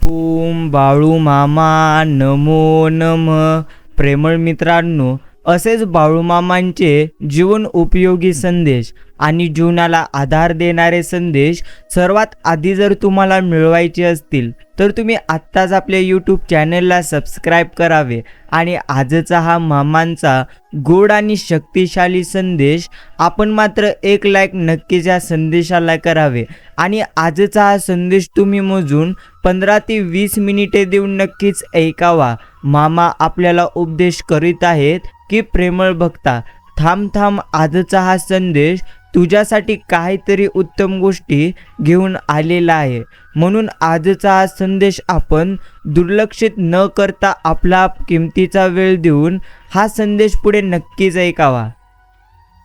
ओम बाळू मामा नमो नमः. प्रेमळ मित्रांनो, असेच बाळूमामांचे जीवन उपयोगी संदेश आणि जीवनाला आधार देणारे संदेश सर्वात आधी जर तुम्हाला मिळवायचे असतील तर तुम्ही आत्ताच आपल्या यूट्यूब चॅनलला सबस्क्राईब करावे आणि आजचा हा मामांचा गोड आणि शक्तिशाली संदेश आपण मात्र एक लाईक नक्कीच या संदेशाला करावे आणि आजचा हा संदेश तुम्ही मोजून 15 ते 20 मिनिटे देऊन नक्कीच ऐकावा. मामा आपल्याला उपदेश करीत आहेत की प्रेमळ भक्ता, थांब आजचा हा संदेश तुझ्यासाठी काहीतरी उत्तम गोष्टी घेऊन आलेला आहे. म्हणून आजचा हा संदेश आपण दुर्लक्षित न करता आपला किमतीचा वेळ देऊन हा संदेश पुढे नक्कीच ऐकावा.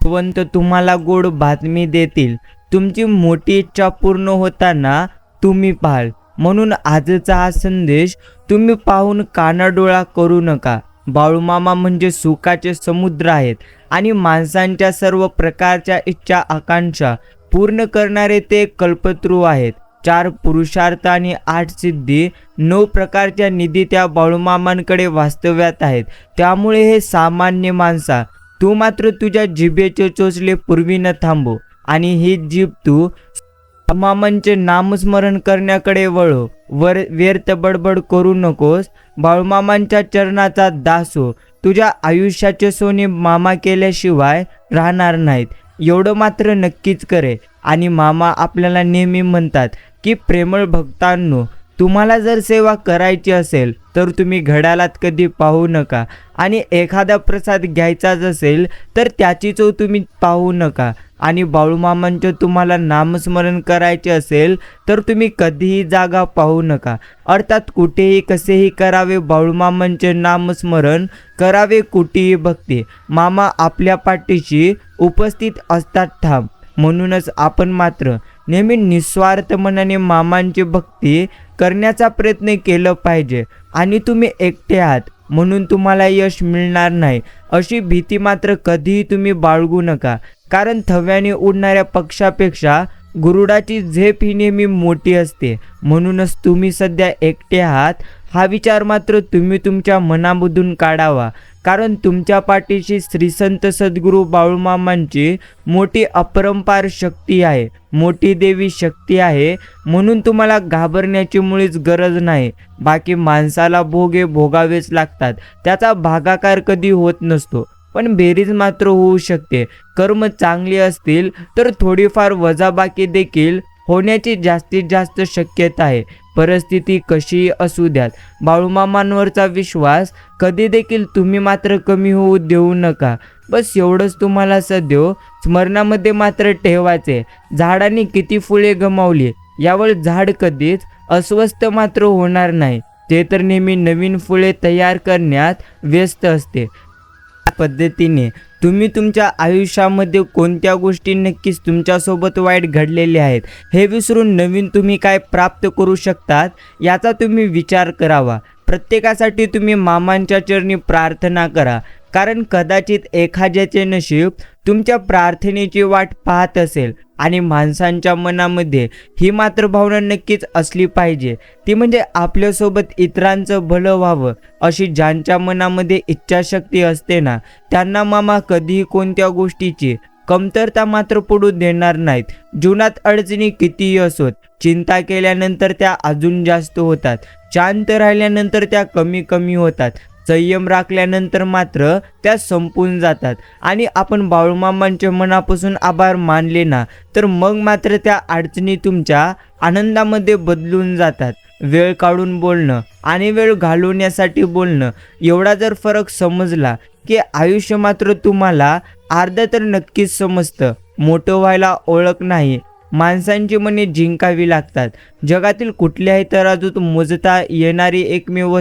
भगवंत तुम्हाला गोड बातमी देतील. तुमची मोठी इच्छा पूर्ण होताना तुम्ही पाहाल. म्हणून आजचा हा संदेश तुम्ही पाहून कानाडोळा करू नका. बाळूमामा म्हणजे सुखाचे समुद्र आहेत आणि माणसांच्या सर्व प्रकारच्या इच्छा आकांक्षा पूर्ण करणारे ते कल्पतरू आहेत. 4 पुरुषार्थ आणि 8 सिद्धी, 9 प्रकारच्या निधी त्या बाळूमामांकडे वास्तव्यात आहेत. त्यामुळे हे सामान्य माणसा, तू मात्र तुझ्या जिभेचे चोचले पूर्वी न थांबव आणि ही जीभ तू मामांचे नामस्मरण करण्याकडे वळव. व्यर्थ बडबड करू नकोस. बाळूमामांच्या चरणाचा दास हो. तुझ्या आयुष्याचे सोने मामा केल्याशिवाय राहणार नाहीत, एवढं मात्र नक्कीच करे. आणि मामा आपल्याला नेहमी म्हणतात की प्रेमळ भक्तांनो, तुम्हाला जर सेवा करायची असेल तर तुम्ही घड्याळात कधी पाहू नका आणि एखादा प्रसाद घ्यायचाच असेल तर त्याची चव तुम्ही पाहू नका. आणि बाळूमामांचे तुम्हाला नामस्मरण करायचे असेल तर तुम्ही कधीही जागा पाहू नका. अर्थात कुठेही कसेही करावे बाळूमामांचे नामस्मरण, करावे कुठेही भक्ती. मामा आपल्या पाठीशी उपस्थित असतात ठाम. म्हणूनच आपण मात्र नेहमी निस्वार्थ मनाने मामांची भक्ती करण्याचा प्रयत्न केला पाहिजे. आणि तुम्ही एकटे आहात म्हणून तुम्हाला यश मिळणार नाही अशी भीती मात्र कधीही तुम्ही बाळगू नका. कारण थव्याने उडणाऱ्या पक्षापेक्षा गुरुडाची झेप ही नेहमी मोठी असते. म्हणूनच तुम्ही सध्या एकटे आहात हा विचार मात्र तुम्ही तुमच्या मनामधून काढावा. कारण तुमच्या पाठीशी श्री संत सद्गुरू बाळूमामांची मोठी अपरंपार शक्ती आहे, मोठी देवी शक्ती आहे. म्हणून तुम्हाला घाबरण्याची मुळीच गरज नाही. बाकी माणसाला भोगे भोगावेच लागतात, त्याचा भागाकार कधी होत नसतो, पण बेरीज मात्र होऊ शकते. कर्म चांगली असतील तर थोडीफार वजाबाकी देखील होण्याची जास्तीत जास्त शक्यता आहे. परिस्थिती कशीही असू द्यात, बाळूमामांवरचा विश्वास कधी देखील तुम्ही मात्र कमी होऊ देऊ नका. बस एवढंच तुम्हाला सदैव स्मरणामध्ये मात्र ठेवायचे. झाडाने किती फुले गमावली यावर झाड कधीच अस्वस्थ मात्र होणार नाही. ते तर नेहमी नवीन फुले तयार करण्यात व्यस्त असते. पद्धतीने तुम्ही तुमच्या आयुष्यामध्ये कोणत्या गोष्टी नक्कीच तुमच्यासोबत वाईट घडलेल्या आहेत हे विसरून नवीन तुम्ही काय प्राप्त करू शकतात याचा तुम्ही विचार करावा. प्रत्येकासाठी तुम्ही मामांच्या चरणी प्रार्थना करा. कारण कदाचित एखाद्याचे नशीब तुमच्या प्रार्थनेची वाट पाहत असेल आणि माणसांच्या मनामध्ये ही मात्र भावना नक्कीच असली पाहिजे, ती म्हणजे आपल्यासोबत इतरांचं भलं व्हावं. अशी ज्यांच्या मनामध्ये इच्छाशक्ती असते ना, त्यांना मामा कधीही कोणत्या गोष्टीची कमतरता मात्र पडू देणार नाहीत. जीवनात अडचणी कितीही असोत, चिंता केल्यानंतर त्या अजून जास्त होतात, शांत राहिल्यानंतर त्या कमी होतात, संयम राखल्यानंतर मात्र त्या संपून जातात. आणि आपण बाळूमामांचे मनापासून आभार मानले ना तर मग मात्र त्या अडचणी तुमच्या आनंदामध्ये बदलून जातात. वेळ काढून बोलणं आणि वेळ घालवण्यासाठी बोलणं एवढा जर फरक समजला की आयुष्य मात्र तुम्हाला अर्ध तर नक्कीच समजतं. मोठं व्हायला ओळख नाही, माणसांची मने जिंकावी लागतात. जगातील कुठल्याही तराजूत मोजता येणारी एकमेव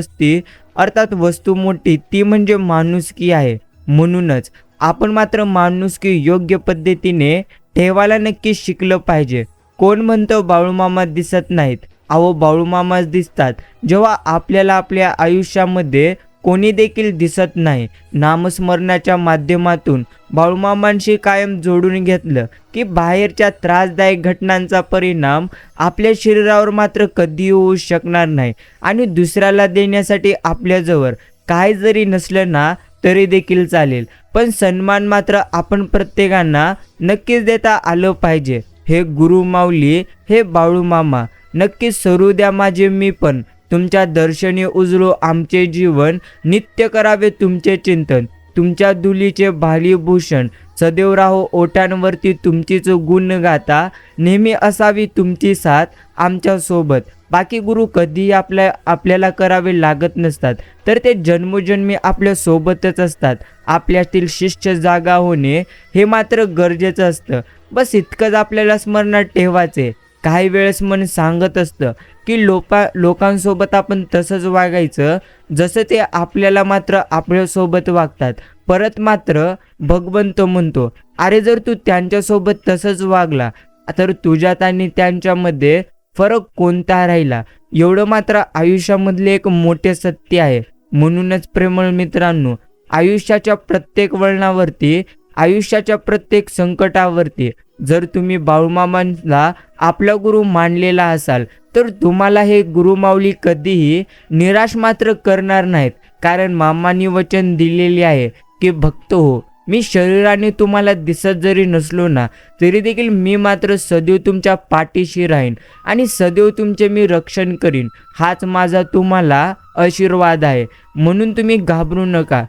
अर्थात वस्तू मोठी ती म्हणजे माणुसकी आहे. म्हणूनच आपण मात्र माणुसकी योग्य पद्धतीने ठेवायला नक्की शिकलं पाहिजे. कोण म्हणतं बाळूमामा दिसत नाहीत? अहो बाळूमामाच दिसतात. जेव्हा आपल्याला आपल्या आयुष्यामध्ये कोणी देखील दिसत नाही. नामस्मरणाच्या माध्यमातून बाळूमामांशी कायम जोडून घेतलं की बाहेरच्या त्रासदायक घटनांचा परिणाम आपल्या शरीरावर मात्र कधी होऊ शकणार नाही. आणि दुसऱ्याला देण्यासाठी आपल्याजवळ काय जरी नसलं ना तरी देखील चालेल, पण सन्मान मात्र आपण प्रत्येकांना नक्कीच देता आलं पाहिजे. हे गुरु माऊली, हे बाळूमामा, नक्कीच सरू द्या माझे मी पण. तुमच्या दर्शनी उजळो आमचे जीवन, नित्य करावे तुमचे चिंतन. तुमच्या धुलीचे भालीभूषण, सदैव राहो ओठांवरती तुमचीच गुण गाता. नेहमी असावी तुमची साथ आमच्या सोबत. बाकी गुरु कधीही आपल्याला करावे लागत नसतात, तर ते जन्मोजन्मी आपल्या सोबतच असतात. आपल्यातील शिष्य जागा होणे हे मात्र गरजेचं असतं. बस इतकंच आपल्याला स्मरणात ठेवायचे. काही वेळेस मन सांगत असतं की लोकांसोबत आपण तसंच वागायचं जसं ते आपल्याला मात्र आपल्यासोबत वागतात. परत मात्र भगवंत म्हणतो, अरे जर तू त्यांच्यासोबत तसंच वागला तर तुझ्यात आणि त्यांच्यामध्ये फरक कोणता राहिला. एवढं मात्र आयुष्यामधले एक मोठे सत्य आहे. म्हणूनच प्रेमळ मित्रांनो, आयुष्याच्या प्रत्येक वळणावरती, आयुष्याच्या प्रत्येक संकटावरती जर तुम्ही बाळूमामांना आपला गुरु मानलेला असाल तर तुम्हाला हे गुरुमाऊली कधीही निराश मात्र करणार नाहीत. कारण मामांनी वचन दिलेले आहे की भक्त हो, मी शरीराने तुम्हाला दिसत जरी नसलो ना तरी देखील मी मात्र सदैव तुमच्या पाठीशी राहीन आणि सदैव तुमचे मी रक्षण करीन. हाच माझा तुम्हाला आशीर्वाद आहे. म्हणून तुम्ही घाबरू नका.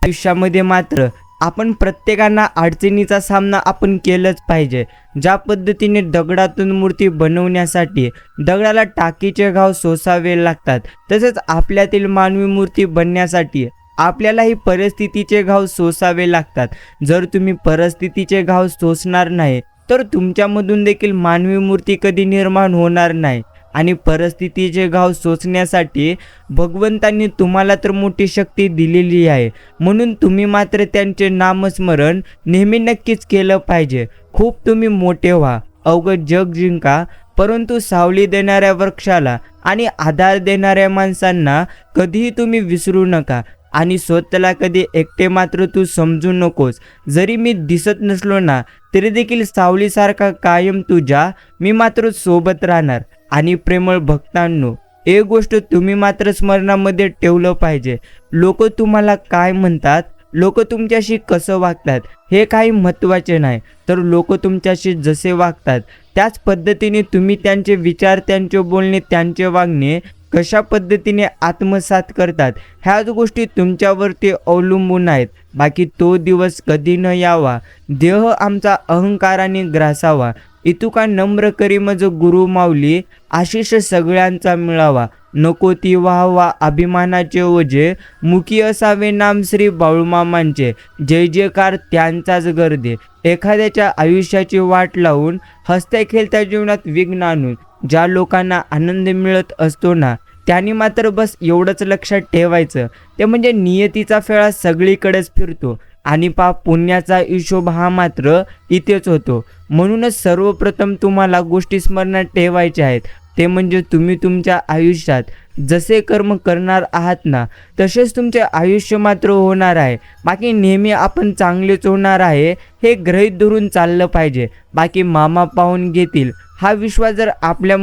आयुष्यामध्ये मात्र आपण प्रत्येकांना अडचणीचा सामना आपण केलंच पाहिजे. ज्या पद्धतीने दगडातून मूर्ती बनवण्यासाठी दगडाला टाकीचे घाव सोसावे लागतात, तसेच आपल्यातील मानवी मूर्ती बनण्यासाठी आपल्यालाही परिस्थितीचे घाव सोसावे लागतात. जर तुम्ही परिस्थितीचे घाव सोसणार नाही तर तुमच्यामधून देखील मानवी मूर्ती कधी निर्माण होणार नाही. आणि परिस्थितीचे घाव सोसण्यासाठी भगवंतांनी तुम्हाला तर मोठी शक्ती दिलेली आहे. म्हणून तुम्ही मात्र त्यांचे नामस्मरण नेहमी नक्कीच केलं पाहिजे. खूप तुम्ही मोठे व्हा, अवघड जग जिंका, परंतु सावली देणाऱ्या वृक्षाला आणि आधार देणाऱ्या माणसांना कधीही तुम्ही विसरू नका. आणि स्वतःला कधी एकटे मात्र तू समजू नकोस. जरी मी दिसत नसलो ना तरी देखील सावलीसारखा कायम तुझ्या मी मात्र सोबत राहणार. आणि प्रेमळ भक्तांनो, एक गोष्ट तुम्ही मात्र स्मरणामध्ये ठेवलं पाहिजे. लोक तुम्हाला काय म्हणतात, लोक तुमच्याशी कसं वागतात हे काही महत्त्वाचे नाही, तर लोक तुमच्याशी जसे वागतात त्याच पद्धतीने तुम्ही त्यांचे विचार, त्यांचे बोलणे, त्यांचे वागणे कशा पद्धतीने आत्मसात करतात ह्याच गोष्टी तुमच्यावरती अवलंबून आहेत. बाकी तो दिवस कधी न यावा, देह आमचा अहंकाराने ग्रासावा. इतुका नम्र करी मज गुरु माऊली, आशिष सगळ्यांचा मिळावा. नको ती वाहवा अभिमानाचे ओझे, मुखी असावे नाम श्री बाळूमामांचे. जय जयकार त्यांचाच गर्दे. एखाद्याच्या आयुष्याची वाट लावून हसत्या खेळत्या जीवनात विघ्न आणून ज्या लोकांना आनंद मिळत असतो ना त्यांनी मात्र बस एवढंच लक्षात ठेवायचं, ते म्हणजे नियतीचा फेळा सगळीकडेच फिरतो आणि पाप पुण्याचा हिशोब हा मात्र इथेच होतो. म्हणूनच सर्वप्रथम तुम्हाला गोष्टी स्मरणात ठेवायच्या आहेत, ते म्हणजे तुम्ही तुमच्या आयुष्यात जसे कर्म करणार आहात ना तसेच तुमचे आयुष्य मात्र होणार आहे. बाकी नेहमी आपण चांगलेच होणार आहे हे गृहीत धरून चाललं पाहिजे. बाकी मामा पाहून घेतील हा विश्वास जर आपल्या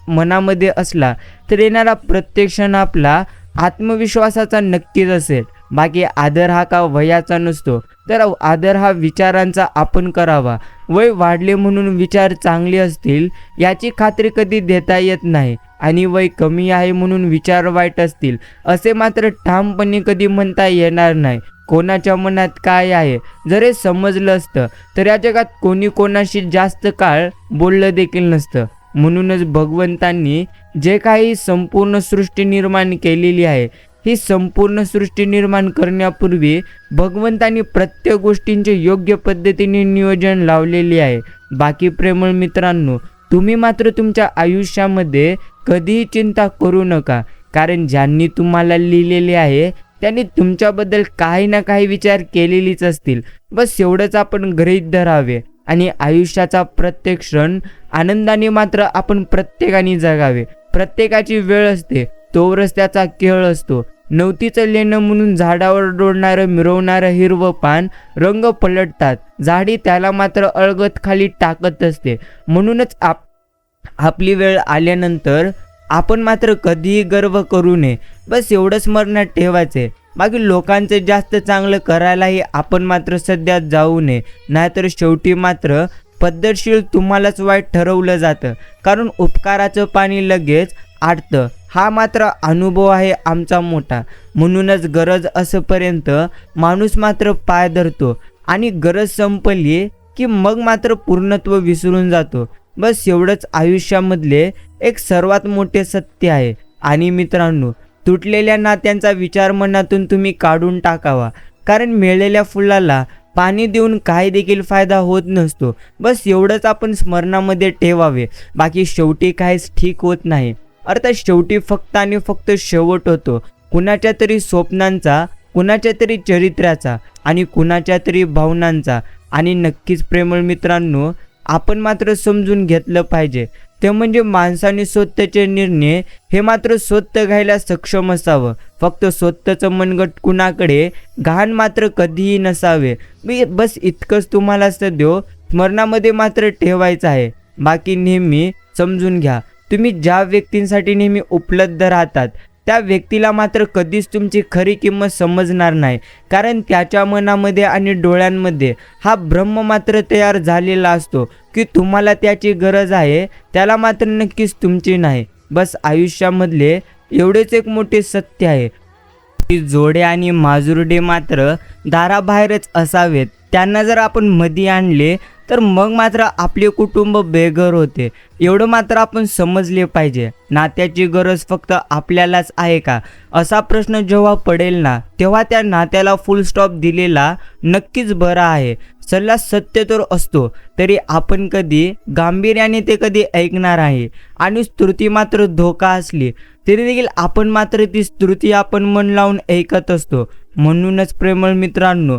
मनामध्ये असला तर येणारा प्रत्येक क्षण आपला आत्मविश्वासाचा नक्कीच असेल. बाकी आदर हा का वयाचा नसतो, तर आदर हा विचारांचा आपण करावा. वय वाढले म्हणून विचार चांगले असतील याची खात्री कधी देता येत नाही, आणि वय कमी आहे म्हणून विचार वाईट असतील असे मात्र ठामपणे कधी म्हणता येणार नाही. कोणाच्या मनात काय आहे जर हे समजलं असतं तर या जगात कोणी कोणाशी जास्त काळ बोललं देखील नसतं. म्हणूनच भगवंतांनी जे काही संपूर्ण सृष्टी निर्माण केलेली आहे, ही संपूर्ण सृष्टी निर्माण करण्यापूर्वी भगवंतांनी प्रत्येक गोष्टींचे योग्य पद्धतीने नियोजन लावलेले आहे. बाकी प्रेमळ मित्रांनो, तुम्ही मात्र तुमच्या आयुष्यामध्ये कधीही चिंता करू नका, कारण ज्यांनी तुम्हाला लिहिलेले आहे त्यांनी तुमच्याबद्दल काही ना काही विचार केलेलीच असतील. बस एवढंच आपण गृहीत धरावे आणि आयुष्याचा प्रत्येक क्षण आनंदाने मात्र आपण प्रत्येकाने जगावे. प्रत्येकाची वेळ असते, तोवरच त्याचा खेळ असतो. नवतीचं लेणं म्हणून झाडावर डोलणारं मिरवणारं हिरवं पान रंग पलटतात, झाडी त्याला मात्र अलगद खाली टाकत असते. म्हणूनच आपली वेळ आल्यानंतर आपण मात्र कधीही गर्व करू नये. बस एवढं स्मरणात ठेवायचे. बाकी लोकांचं जास्त चांगलं करायलाही आपण मात्र सध्या जाऊ नये, नाहीतर शेवटी मात्र पद्धतशीर तुम्हालाच वाईट ठरवलं जातं. कारण उपकाराचं पाणी लगेच आटतं, हा मात्र अनुभव आहे आमचा मोठा. म्हणूनच गरज असेपर्यंत माणूस मात्र पाय धरतो आणि गरज संपली की मग मात्र पूर्णत्व विसरून जातो. बस एवढंच आयुष्यामधले एक सर्वात मोठे सत्य आहे. आणि मित्रांनो, तुटलेल्या नात्यांचा विचार मनातून तुम्ही काढून टाकावा. कारण मिळालेल्या फुलाला पाणी देऊन काही देखील फायदा होत नसतो. बस एवढंच आपण स्मरणामध्ये ठेवावे. बाकी शेवटी काहीच ठीक होत नाही. अर्थात शेवटी फक्त आणि फक्त शेवट होतो कुणाच्या तरी स्वप्नांचा, कुणाच्या तरी चरित्र्याचा आणि कुणाच्या तरी भावनांचा. आणि नक्कीच प्रेमळ मित्रांनो, आपण मात्र समजून घेतलं पाहिजे ते म्हणजे माणसाने स्वतःचे निर्णय हे मात्र स्वतः घ्यायला सक्षम असावं. फक्त स्वतःचं मनगट कुणाकडे घाण मात्र कधीही नसावे. बस इतकंच तुम्हाला सदैव स्मरणामध्ये मात्र ठेवायचं आहे. बाकी नेहमी समजून घ्या, तुम्ही ज्या व्यक्तींसाठी नेहमी उपलब्ध राहतात त्या व्यक्तीला मात्र कधीच तुमची खरी किंमत समजणार नाही. कारण त्याच्या मनामध्ये आणि डोळ्यांमध्ये हा भ्रम मात्र तयार झालेला असतो की तुम्हाला त्याची गरज आहे, त्याला मात्र नक्कीच तुमची नाही. बस आयुष्यामधले एवढेच एक मोठे सत्य आहे की जोडे आणि माजुरडे मात्र दाराबाहेरच असावेत. त्यांना जर आपण मध्ये आणले तर मग मात्र आपले कुटुंब बेघर होते. एवढं मात्र आपण समजले पाहिजे. नात्याची गरज फक्त आपल्यालाच आहे का, असा प्रश्न जेव्हा पडेल ना, तेव्हा त्या नात्याला फुल स्टॉप दिलेला नक्कीच बरा आहे. सल्ला सत्य तर असतो तरी आपण कधी गांभीर्याने ते कधी ऐकणार आहे. आणि स्तुती मात्र धोका असली तरी देखील आपण मात्र ती स्तुती आपण मन लावून ऐकत असतो. म्हणूनच प्रेमळ मित्रांनो,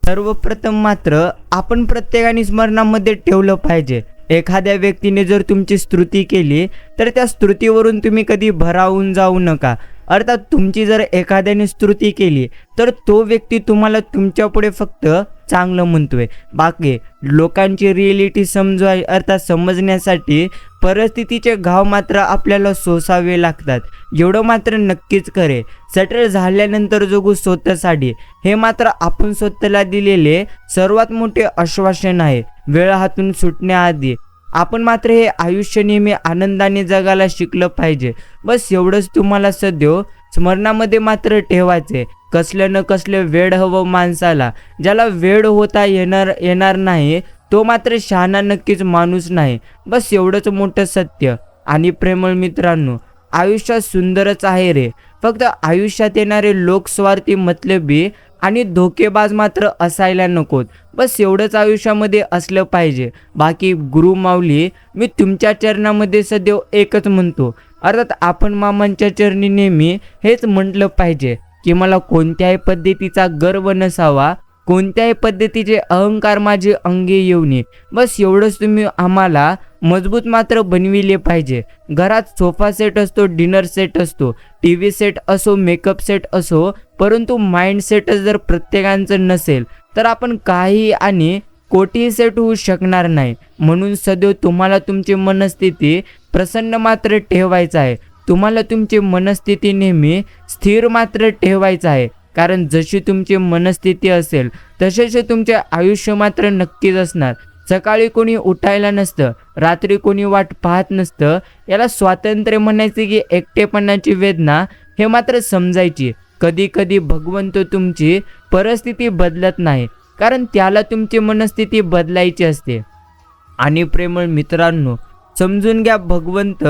सर्वप्रथम मात्र आपण प्रत्येकाने स्मरणामध्ये ठेवलं पाहिजे. एखाद्या व्यक्तीने जर तुमची स्तुती केली तर त्या स्तुतीवरून तुम्ही कधी भरावून जाऊ नका. अर्थात तुमची जर एखाद्याने स्तुती केली तर तो व्यक्ती तुम्हाला तुमच्यापुढे फक्त चांगलं म्हणतोय. बाकी लोकांची रिॲलिटी समजण्यासाठी परिस्थितीचे घाव मात्र आपल्याला सोसावे लागतात. एवढं मात्र नक्कीच करे. सेटल झाल्यानंतर जगू स्वतःसाठी, हे मात्र आपण स्वतःला दिलेले सर्वात मोठे आश्वासन आहे. वेळ हातून सुटण्याआधी आपण मात्र हे आयुष्य नेहमी आनंदाने जगायला शिकलं पाहिजे. बस एवढंच तुम्हाला सदैव स्मरणामध्ये मात्र ठेवायचे. कसलं न कसलं वेड हवं माणसाला. ज्याला वेड होता येणार नाही तो मात्र शहाणा नक्कीच माणूस नाही. बस एवढंच मोठं सत्य. आणि प्रेमळ मित्रांनो, आयुष्यात सुंदरच आहे रे, फक्त आयुष्यात येणारे लोक स्वार्थी, मतलबी आणि धोकेबाज मात्र असायला नकोत. बस एवढंच आयुष्यामध्ये असलं पाहिजे. बाकी गुरु माऊली, मी तुमच्या चरणामध्ये सदैव एकच म्हणतो. अर्थात आपण मामांच्या चरणी नेहमी हेच म्हटलं पाहिजे की मला कोणत्याही पद्धतीचा गर्व नसावा, कोणत्याही पद्धतीचे अहंकार माझे अंगी येऊ नये. बस एवढंच तुम्ही आम्हाला मजबूत मात्र बनविले पाहिजे. घरात सोफा सेट असतो, डिनर सेट असतो, TV सेट असो, मेकअप सेट असो, परंतु माइंड सेटच जर प्रत्येकाचं नसेल तर आपण काही आणि कोटीही सेट होऊ शकणार नाही. म्हणून सदैव तुम्हाला तुमची मनस्थिती प्रसन्न मात्र ठेवायचं आहे. तुम्हाला तुमची मनस्थिती नेहमी स्थिर मात्र ठेवायचं आहे. कारण जशी तुमची मनस्थिती असेल तसेच तुमचे आयुष्य मात्र नक्कीच असणार. सकाळी कोणी उठायला नसतं, रात्री कोणी वाट पाहत नसतं. याला स्वातंत्र्य म्हणायचे की एकटेपणाची वेदना हे मात्र समजायची. कधी कधी भगवंत तुमची परिस्थिती बदलत नाही, कारण त्याला तुमची मनस्थिती बदलायची असते. आणि प्रेमळ मित्रांनो, समजून घ्या, भगवंत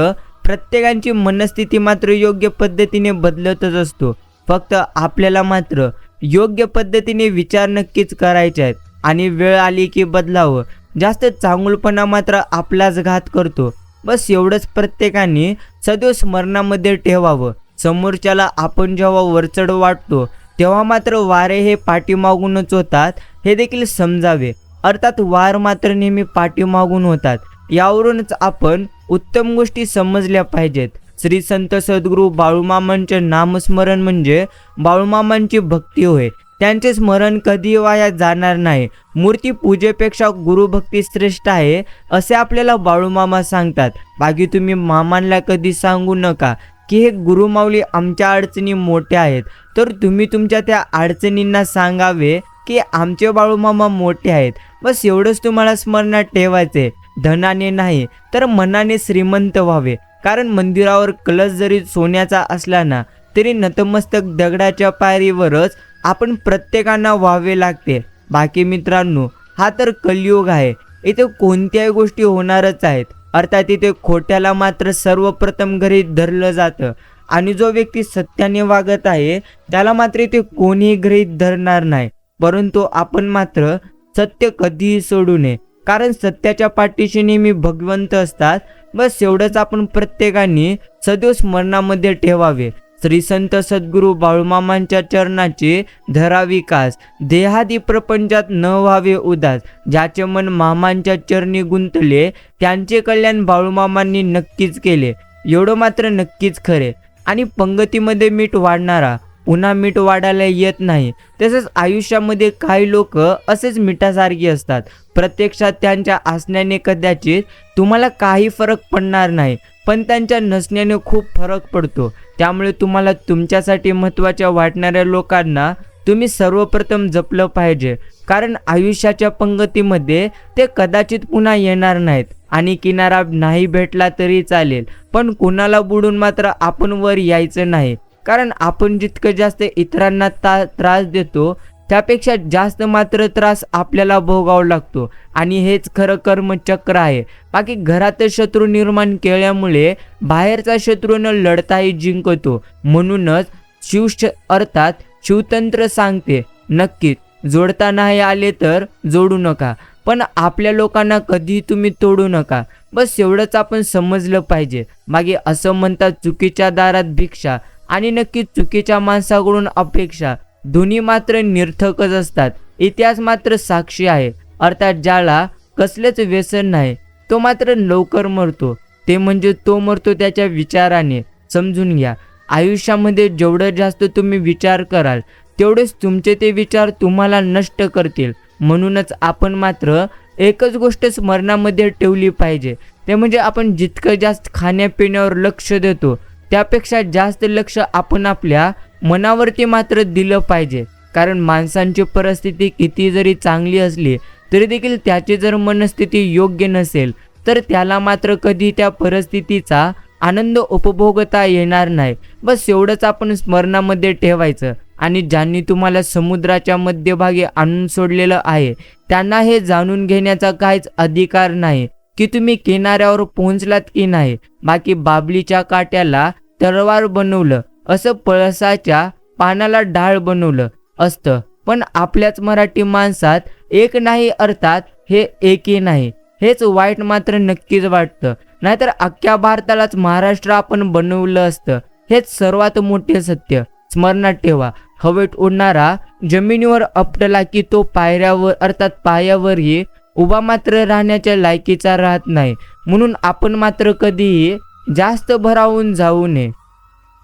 प्रत्येकाची मनस्थिती मात्र योग्य पद्धतीने बदलतच असतो. फक्त आपल्याला मात्र योग्य पद्धतीने विचार नक्कीच करायचे आहेत आणि वेळ आली की बदलावं. जास्त चांगुलपणा मात्र आपलाच घात करतो. बस एवढंच प्रत्येकाने सदैव स्मरणामध्ये ठेवावं. समोरच्याला आपण जेव्हा वरचढ वाटतो तेव्हा मात्र वारे हे पाठीमागूनच होतात हे देखील समजावे. अर्थात वार मात्र नेहमी पाठीमागून होतात. यावरूनच आपण उत्तम गोष्टी समजल्या पाहिजेत. श्री संत सद्गुरू बाळूमामांचे नामस्मरण म्हणजे बाळूमामांची भक्ती होय. त्यांचे स्मरण कधी वाया जाणार नाही. मूर्ती पूजेपेक्षा गुरुभक्ती श्रेष्ठ आहे असे आपल्याला बाळूमामा सांगतात. बाकी तुम्ही मामांना कधी सांगू नका की हे गुरुमाऊली आमच्या अडचणी मोठ्या आहेत, तर तुम्ही तुमच्या त्या अडचणींना सांगावे की आमचे बाळूमामा मोठे आहेत. बस एवढंच तुम्हाला स्मरणात ठेवायचे. धनाने नाही तर मनाने श्रीमंत व्हावे. कारण मंदिरावर कलश जरी सोन्याचा असला ना तरी नतमस्तक दगडाच्या पायरीवरच आपण प्रत्येकांना व्हावे लागते. बाकी मित्रांनो, हा तर कलियुग आहे. इथे कोणत्याही गोष्टी होणारच आहेत. अर्थात इथे खोट्याला मात्र सर्वप्रथम गृहीत धरलं जातं आणि जो व्यक्ती सत्याने वागत आहे त्याला मात्र इथे कोणीही गृहीत धरणार नाही. परंतु आपण मात्र सत्य कधीही सोडू नये, कारण सत्याच्या पाठीशी नेहमी भगवंत असतात. बस एवढंच आपण प्रत्येकाने सदैव स्मरणामध्ये ठेवावे. श्री संत सद्गुरू बाळूमामांच्या चरणाचे धरा विकास, देहादी प्रपंचात न व्हावे उदास. ज्याचे मन मामांच्या चरणी गुंतले त्यांचे कल्याण बाळूमामांनी नक्कीच केले. एवढं मात्र नक्कीच खरे. आणि पंगतीमध्ये मीठ वाढणारा पुन्हा मीठ वाढायला येत नाही. तसंच आयुष्यामध्ये काही लोक असेच मिठासारखी असतात. प्रत्यक्षात त्यांच्या असण्याने कदाचित तुम्हाला काही फरक पडणार नाही, पण त्यांच्या नसण्याने खूप फरक पडतो. त्यामुळे तुम्हाला तुमच्यासाठी महत्त्वाच्या वाटणाऱ्या लोकांना तुम्ही सर्वप्रथम जपलं पाहिजे. कारण आयुष्याच्या पंगतीमध्ये ते कदाचित पुन्हा येणार नाहीत. आणि किनारा नाही भेटला तरी चालेल, पण कुणाला बुडून मात्र आपण वर यायचं नाही. कारण आपण जितकं जास्त इतरांना त्रास देतो त्यापेक्षा जास्त मात्र त्रास आपल्याला भोगावा लागतो. आणि हेच खरं कर्मचक्र आहे. बाकी घरात शत्रू निर्माण केल्यामुळे बाहेरचा शत्रूनं लढताही जिंकतो. म्हणूनच अर्थात शिवतंत्र सांगते, नक्कीच जोडता नाही आले तर जोडू नका, पण आपल्या लोकांना कधी तुम्ही तोडू नका. बस एवढंच आपण समजलं पाहिजे. बाकी असं म्हणतात, चुकीच्या दारात भिक्षा आणि नक्की चुकीच्या माणसाकडून अपेक्षा दोन्ही मात्र निर्थकच असतात. इतिहास मात्र साक्षी आहे. अर्थात ज्याला कसलेच व्यसन नाही तो मात्र लवकर मरतो. ते म्हणजे तो मरतो त्याच्या विचाराने. समजून घ्या, आयुष्यामध्ये जेवढं जास्त तुम्ही विचार कराल तेवढेच तुमचे ते विचार तुम्हाला नष्ट करतील. म्हणूनच आपण मात्र एकच गोष्ट स्मरणामध्ये ठेवली पाहिजे, ते म्हणजे आपण जितकं जास्त खाण्यापिण्यावर लक्ष देतो त्यापेक्षा जास्त लक्ष आपण आपल्या मनावरती मात्र दिलं पाहिजे. कारण माणसांची परिस्थिती किती जरी चांगली असली तरी देखील त्याची जर मनस्थिती योग्य नसेल तर त्याला मात्र कधी त्या परिस्थितीचा आनंद उपभोगता येणार नाही. बस एवढंच आपण स्मरणामध्ये ठेवायचं. आणि ज्यांनी तुम्हाला समुद्राच्या मध्यभागी आणून सोडलेलं आहे त्यांना हे जाणून घेण्याचा काहीच अधिकार नाही की तुम्ही किनाऱ्यावर पोहोचलात की नाही. बाकी बाबलीच्या काट्याला तलवार बनवलं असं पळसाच्या पानाला ढाळ बनवलं असतं, पण आपल्याच मराठी माणसात एक नाही अर्थात हे एकही नाही. हेच वाईट मात्र नक्कीच वाटतं. नाहीतर अख्ख्या भारतालाच महाराष्ट्र आपण बनवलं असतं. हेच सर्वात मोठे सत्य स्मरणात ठेवा. हवेत उडणारा जमिनीवर आपटला की तो पायऱ्यावर अर्थात पायावरही उभा मात्र राहण्याच्या लायकीचा राहत नाही. म्हणून आपण मात्र कधीही जास्त भरावून जाऊ नये.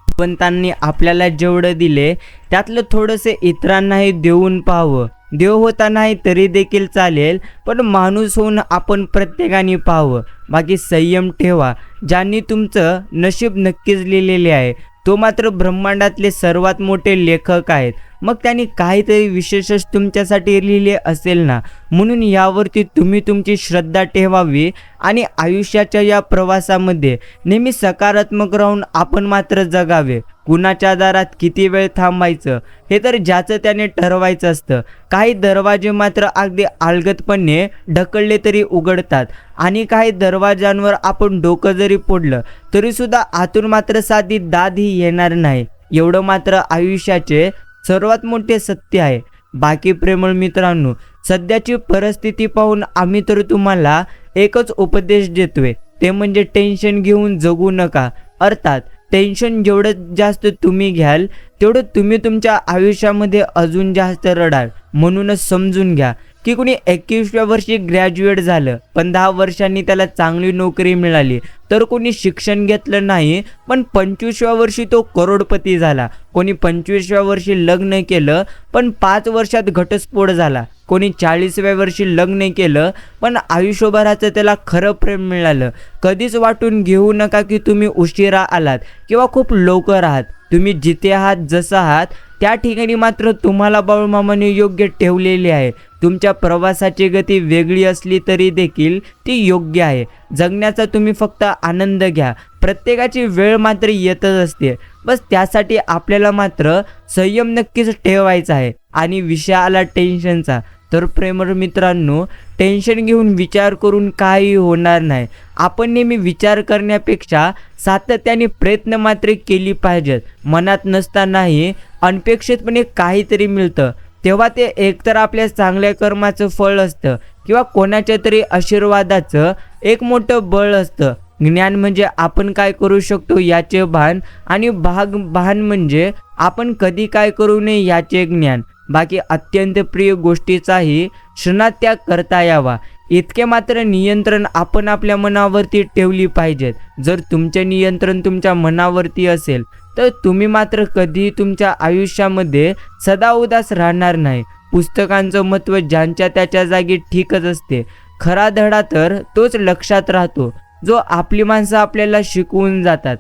भगवंतांनी आपल्याला जेवढं दिले त्यातलं थोडंसे इतरांनाही देऊन पाहावं. देव होता नाही तरी देखील चालेल, पण माणूस होऊन आपण प्रत्येकाने पाहावं. बाकी संयम ठेवा. ज्यांनी तुमचं नशीब नक्कीच लिहिलेले आहे तो मात्र ब्रह्मांडातले सर्वात मोठे लेखक आहेत. मग त्यांनी काहीतरी विशेषच तुमच्यासाठी लिहिले असेल ना. म्हणून यावरती तुम्ही तुमची श्रद्धा ठेवावी आणि आयुष्याच्या या प्रवासामध्ये नेहमी सकारात्मक राहून आपण मात्र जगावे. कुणाच्या दारात किती वेळ थांबायचं हे तर ज्याचं त्याने ठरवायचं असतं. काही दरवाजे मात्र अगदी अलगदपणे ढकलले तरी उघडतात आणि काही दरवाजांवर आपण डोकं जरी फोडलं तरी सुद्धा आतून मात्र साधी दाद ही येणार नाही. एवढं मात्र आयुष्याचे सर्वात मोठे सत्य आहे. बाकी प्रेमळ मित्रांनो, सध्याची परिस्थिती पाहून आम्ही तर तुम्हाला एकच उपदेश देतोय, ते म्हणजे टेन्शन घेऊन जगू नका. अर्थात टेन्शन जेवढं जास्त तुम्ही घ्याल तेवढं तुम्ही तुमच्या आयुष्यामध्ये अजून जास्त रडाल. म्हणूनच समजून घ्या, की कुणी 21व्या वर्षी ग्रॅज्युएट झालं पण 10 वर्षांनी त्याला चांगली नोकरी मिळाली, तर कोणी शिक्षण घेतलं नाही पण 25व्या वर्षी तो करोडपती झाला, कोणी 25व्या वर्षी लग्न केलं पण 5 वर्षात घटस्फोट झाला, कोणी 40व्या वर्षी लग्न केलं पण आयुष्यभराचं त्याला खरं प्रेम मिळालं. कधीच वाटून घेऊ नका की तुम्ही उशिरा आलात किंवा खूप लवकर आहात. तुम्ही जिथे आहात, जसं आहात त्या ठिकाणी मात्र तुम्हाला बाळूमामाने योग्य ठेवलेले आहे. तुमच्या प्रवासाची गती वेगळी असली तरी देखील ती योग्य आहे. जगण्याचा तुम्ही फक्त आनंद घ्या. प्रत्येकाची वेळ मात्र येतच असते, बस त्यासाठी आपल्याला मात्र संयम नक्कीच ठेवायचा आहे. आणि विषय आला टेन्शनचा, तर प्रेमळ मित्रांनो, टेन्शन घेऊन विचार करून काही होणार नाही. आपण नेहमी विचार करण्यापेक्षा सातत्याने प्रयत्न मात्र केली पाहिजेत. मनात नसतानाही अनपेक्षितपणे काहीतरी मिळतं, तेव्हा ते एकतर आपल्या चांगल्या कर्माचं फळ असतं किंवा कोणाच्या तरी आशीर्वादाचं एक मोठं बळ असतं. ज्ञान म्हणजे आपण काय करू शकतो याचे भान, आणि भान म्हणजे आपण कधी काय करू नये याचे ज्ञान. बाकी अत्यंत प्रिय गोष्टीचाही क्षणात त्याग करता यावा, इतके मात्र नियंत्रण आपण आपल्या मनावरती ठेवली पाहिजेत. जर तुमचे नियंत्रण तुमच्या मनावरती असेल तर तुम्ही मात्र कधीही तुमच्या आयुष्यामध्ये सदा उदास राहणार नाही. पुस्तकांचं महत्त्व ज्यांच्या त्याच्या जागी ठीकच असते. खरा धडा तर तोच लक्षात राहतो जो आपली माणसं आपल्याला शिकवून जातात.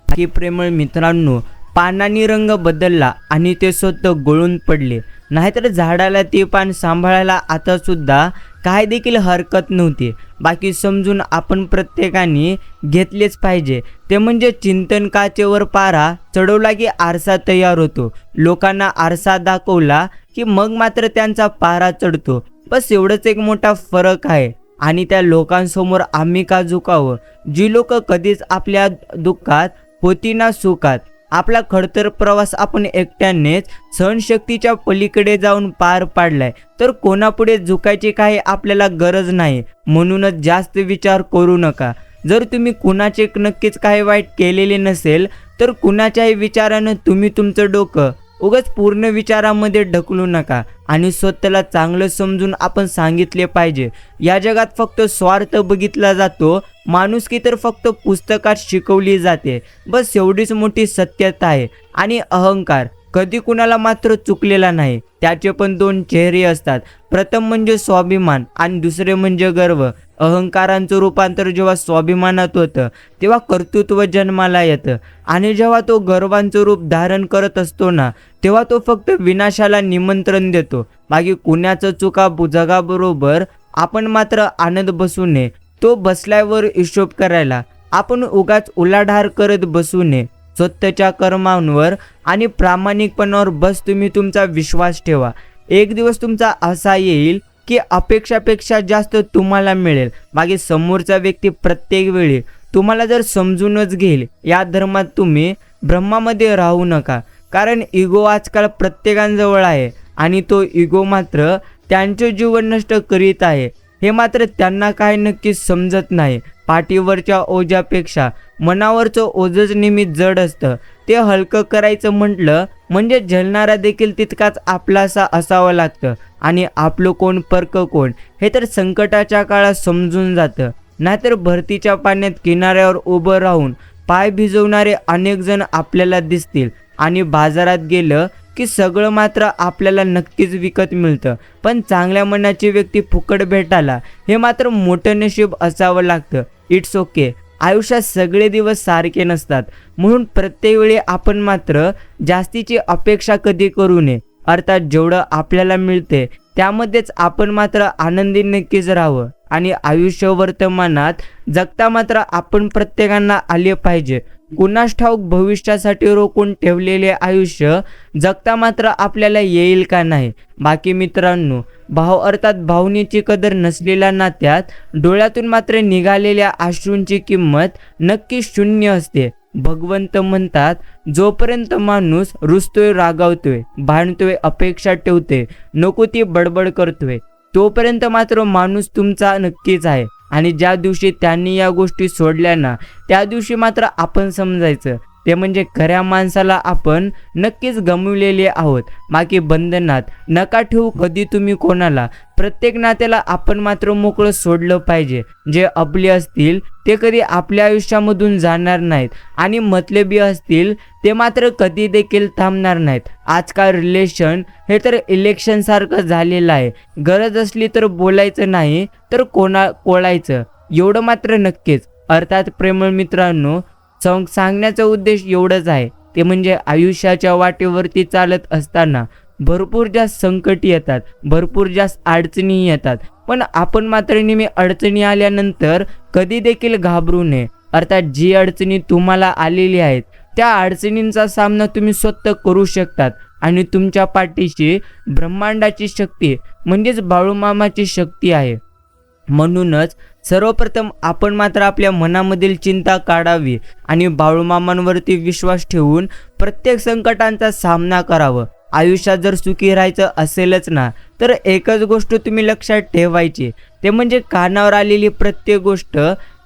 की प्रेमळ मित्रांनो, पानांनी रंग बदलला आणि ते स्वतः गळून पडले, नाहीतर झाडाला ते पान सांभाळायला आता सुद्धा काय देखील हरकत नव्हती. बाकी समजून आपण प्रत्येकाने घेतलेच पाहिजे ते म्हणजे चिंतन काचेवर पारा चढवला की आरसा तयार होतो. लोकांना आरसा दाखवला की मग मात्र त्यांचा पारा चढतो. बस एवढंच एक मोठा फरक आहे. आणि त्या लोकांसमोर आम्ही का झुकावं, जी लोक कधीच आपल्या दुःखात होती ना सुखात. आपला खडतर प्रवास आपण एकट्यानेच सहनशक्तीच्या पलीकडे जाऊन पार पाडलाय, तर कोणापुढे झुकायची काही आपल्याला गरज नाही. म्हणूनच जास्त विचार करू नका. जर तुम्ही कुणाचे नक्कीच काही वाईट केलेले नसेल तर कुणाच्याही विचारानं तुम्ही तुमचं डोकं उगाच पूर्ण विचारामध्ये ढकलू नका. आणि स्वतःला चांगलं समजून आपण सांगितले पाहिजे. या जगात फक्त स्वार्थ बघितला जातो, माणुसकी तर फक्त पुस्तकात शिकवली जाते. बस एवढीच मोठी सत्यता आहे. आणि अहंकार कधी कुणाला मात्र चुकलेला नाही. त्याचे पण 2 चेहरे असतात. प्रथम म्हणजे स्वाभिमान आणि दुसरे म्हणजे गर्व. अहंकारांचं रूपांतर जेव्हा स्वाभिमानात होतं तेव्हा कर्तृत्व जन्माला येतं, आणि जेव्हा तो गर्वांचं रूप धारण करत असतो ना, तेव्हा तो फक्त विनाशाला निमंत्रण देतो. बाकी कुणाचं चुका जगाबरोबर आपण मात्र आनंद बसू नये. तो बसल्यावर हिशोब करायला आपण उगाच उलाढाल करत बसू नये. स्वतःच्या कर्मांवर आणि प्रामाणिकपणावर बस तुम्ही तुमचा विश्वास ठेवा. एक दिवस तुमचा असा येईल की अपेक्षापेक्षा जास्त तुम्हाला मिळेल. बाकी समोरचा व्यक्ती प्रत्येक वेळी तुम्हाला जर समजूनच घेईल, या धर्मात तुम्ही ब्रह्मामध्ये राहू नका. कारण इगो आजकाल प्रत्येकाजवळ आहे आणि तो इगो मात्र त्यांचे जीवन नष्ट करीत आहे. हे मात्र त्यांना काय नक्की समजत नाही. पाठीवरच्या ओझ्यापेक्षा मनावरचं ओझच नेहमी जड असतं. ते हलकं करायचं म्हटलं म्हणजे झेलणारा देखील तितकाच आपलासा असावं लागतं. आणि आपलं कोण परक कोण हे तर संकटाच्या काळात समजून जातं. नाहीतर भरतीच्या पाण्यात किनाऱ्यावर उभं राहून पाय भिजवणारे अनेक जण आपल्याला दिसतील, आणि बाजारात गेलं की सगळं मात्र आपल्याला नक्कीच विकत मिळतं, पण चांगल्या मनाची व्यक्ती फुकट भेटायला हे मात्र मोठं नशीब असावं लागतं. It's okay. आयुष्यात सगळे दिवस सारखे नसतात, म्हणून प्रत्येक वेळी आपण मात्र जास्तीची अपेक्षा कधी करू नये. अर्थात जेवढं आपल्याला मिळते त्यामध्येच आपण मात्र आनंदी नक्कीच राहावं. आणि आयुष्य वर्तमानात जगता मात्र आपण प्रत्येकांना आले पाहिजे. कुणास ठाऊक भविष्यासाठी रोखून ठेवलेले आयुष्य जगता मात्र आपल्याला येईल का नाही. बाकी मित्रांनो, भाव अर्थात भावनेची कदर नसलेल्या नात्यात डोळ्यातून मात्र निघालेल्या अश्रूंची किंमत नक्की शून्य असते. भगवंत म्हणतात, जोपर्यंत माणूस रुसतोय, रागावतोय, भांडतोय, अपेक्षा ठेवतोय, नको ती बडबड करतोय, तोपर्यंत मात्र माणूस तुमचा नक्कीच आहे. आणि ज्या दिवशी त्यांनी या गोष्टी सोडल्या ना, त्या दिवशी मात्र आपण समजायचं ते म्हणजे खऱ्या माणसाला आपण नक्कीच गमावलेले आहोत. बाकी बंधनात नका ठेवू कधी तुम्ही कोणाला. प्रत्येक नात्याला आपण मात्र मोकळं सोडलं पाहिजे. जे आपले असतील ते कधी आपल्या आयुष्यामधून जाणार नाहीत आणि मतलबी असतील ते मात्र कधी देखील थांबणार नाहीत. आजकाल रिलेशन हे तर इलेक्शन सारखं झालेलं आहे. गरज असली तर बोलायचं नाही तर कोळायचं, एवढं मात्र नक्कीच. अर्थात प्रेमळ मित्रांनो, सांगण्याचा उद्देश एवढंच आहे, ते म्हणजे आयुष्याच्या वाटेवरती चालत असताना भरपूर जास्त संकट येतात, भरपूर जास्त अडचणी येतात. पण आपण मात्र नेहमी अडचणी आल्यानंतर कधी देखील घाबरू नये. अर्थात जी अडचणी तुम्हाला आलेली आहेत त्या अडचणींचा सामना तुम्ही स्वतः करू शकतात आणि तुमच्या पाठीशी ब्रह्मांडाची शक्ती म्हणजेच बाळूमामाची शक्ती आहे. म्हणूनच सर्वप्रथम आपण मात्र आपल्या मनामधील चिंता काढावी आणि बाळूमामांवरती विश्वास ठेवून प्रत्येक संकटांचा सामना करावा. आयुष्यात जर सुखी राहायचं असेलच ना, तर एकच गोष्ट तुम्ही लक्षात ठेवायची, ते म्हणजे कानावर आलेली प्रत्येक गोष्ट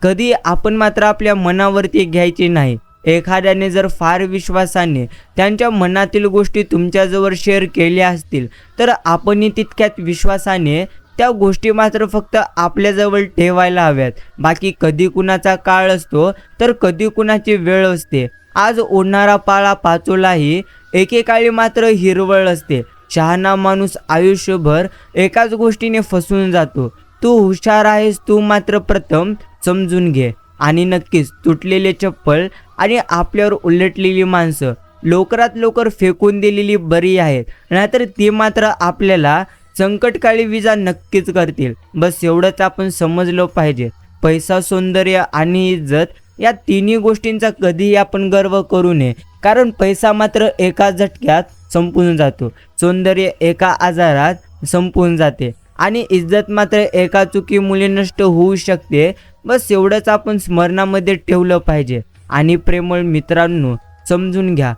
कधी आपण मात्र आपल्या मनावरती घ्यायची नाही. एखाद्याने जर फार विश्वासाने त्यांच्या मनातील गोष्टी तुमच्याजवळ शेअर केल्या असतील तर आपणही तितक्यात विश्वासाने त्या गोष्टी मात्र फक्त आपल्याजवळ ठेवायला हव्यात. बाकी कधी कुणाचा काळ असतो तर कधी कुणाची वेळ असते. आज ओढणारा पाळा पाचोलाही एकेकाळी मात्र हिरवळ असते. शहाणा माणूस आयुष्यभर एकाच गोष्टीने फसून जातो. तू हुशार आहेस, तू मात्र प्रथम समजून घे. आणि नक्कीच तुटलेले चप्पल आणि आपल्यावर उलटलेली माणसं लवकरात लवकर फेकून दिलेली बरी आहेत, नाहीतर ती मात्र आपल्याला संकटकाळी विजा नक्कीच करतील. बस एवढंच आपण समजलं पाहिजे. पैसा, सौंदर्य आणि इज्जत या तिन्ही गोष्टींचा कधीही आपण गर्व करू नये, कारण पैसा मात्र एका झटक्यात संपून जातो, सौंदर्य एका आजारात संपून जाते आणि इज्जत मात्र एका चुकीमुळे नष्ट होऊ शकते. बस एवढंच आपण स्मरणामध्ये ठेवलं पाहिजे. आणि प्रेमळ मित्रांनो, समजून घ्या,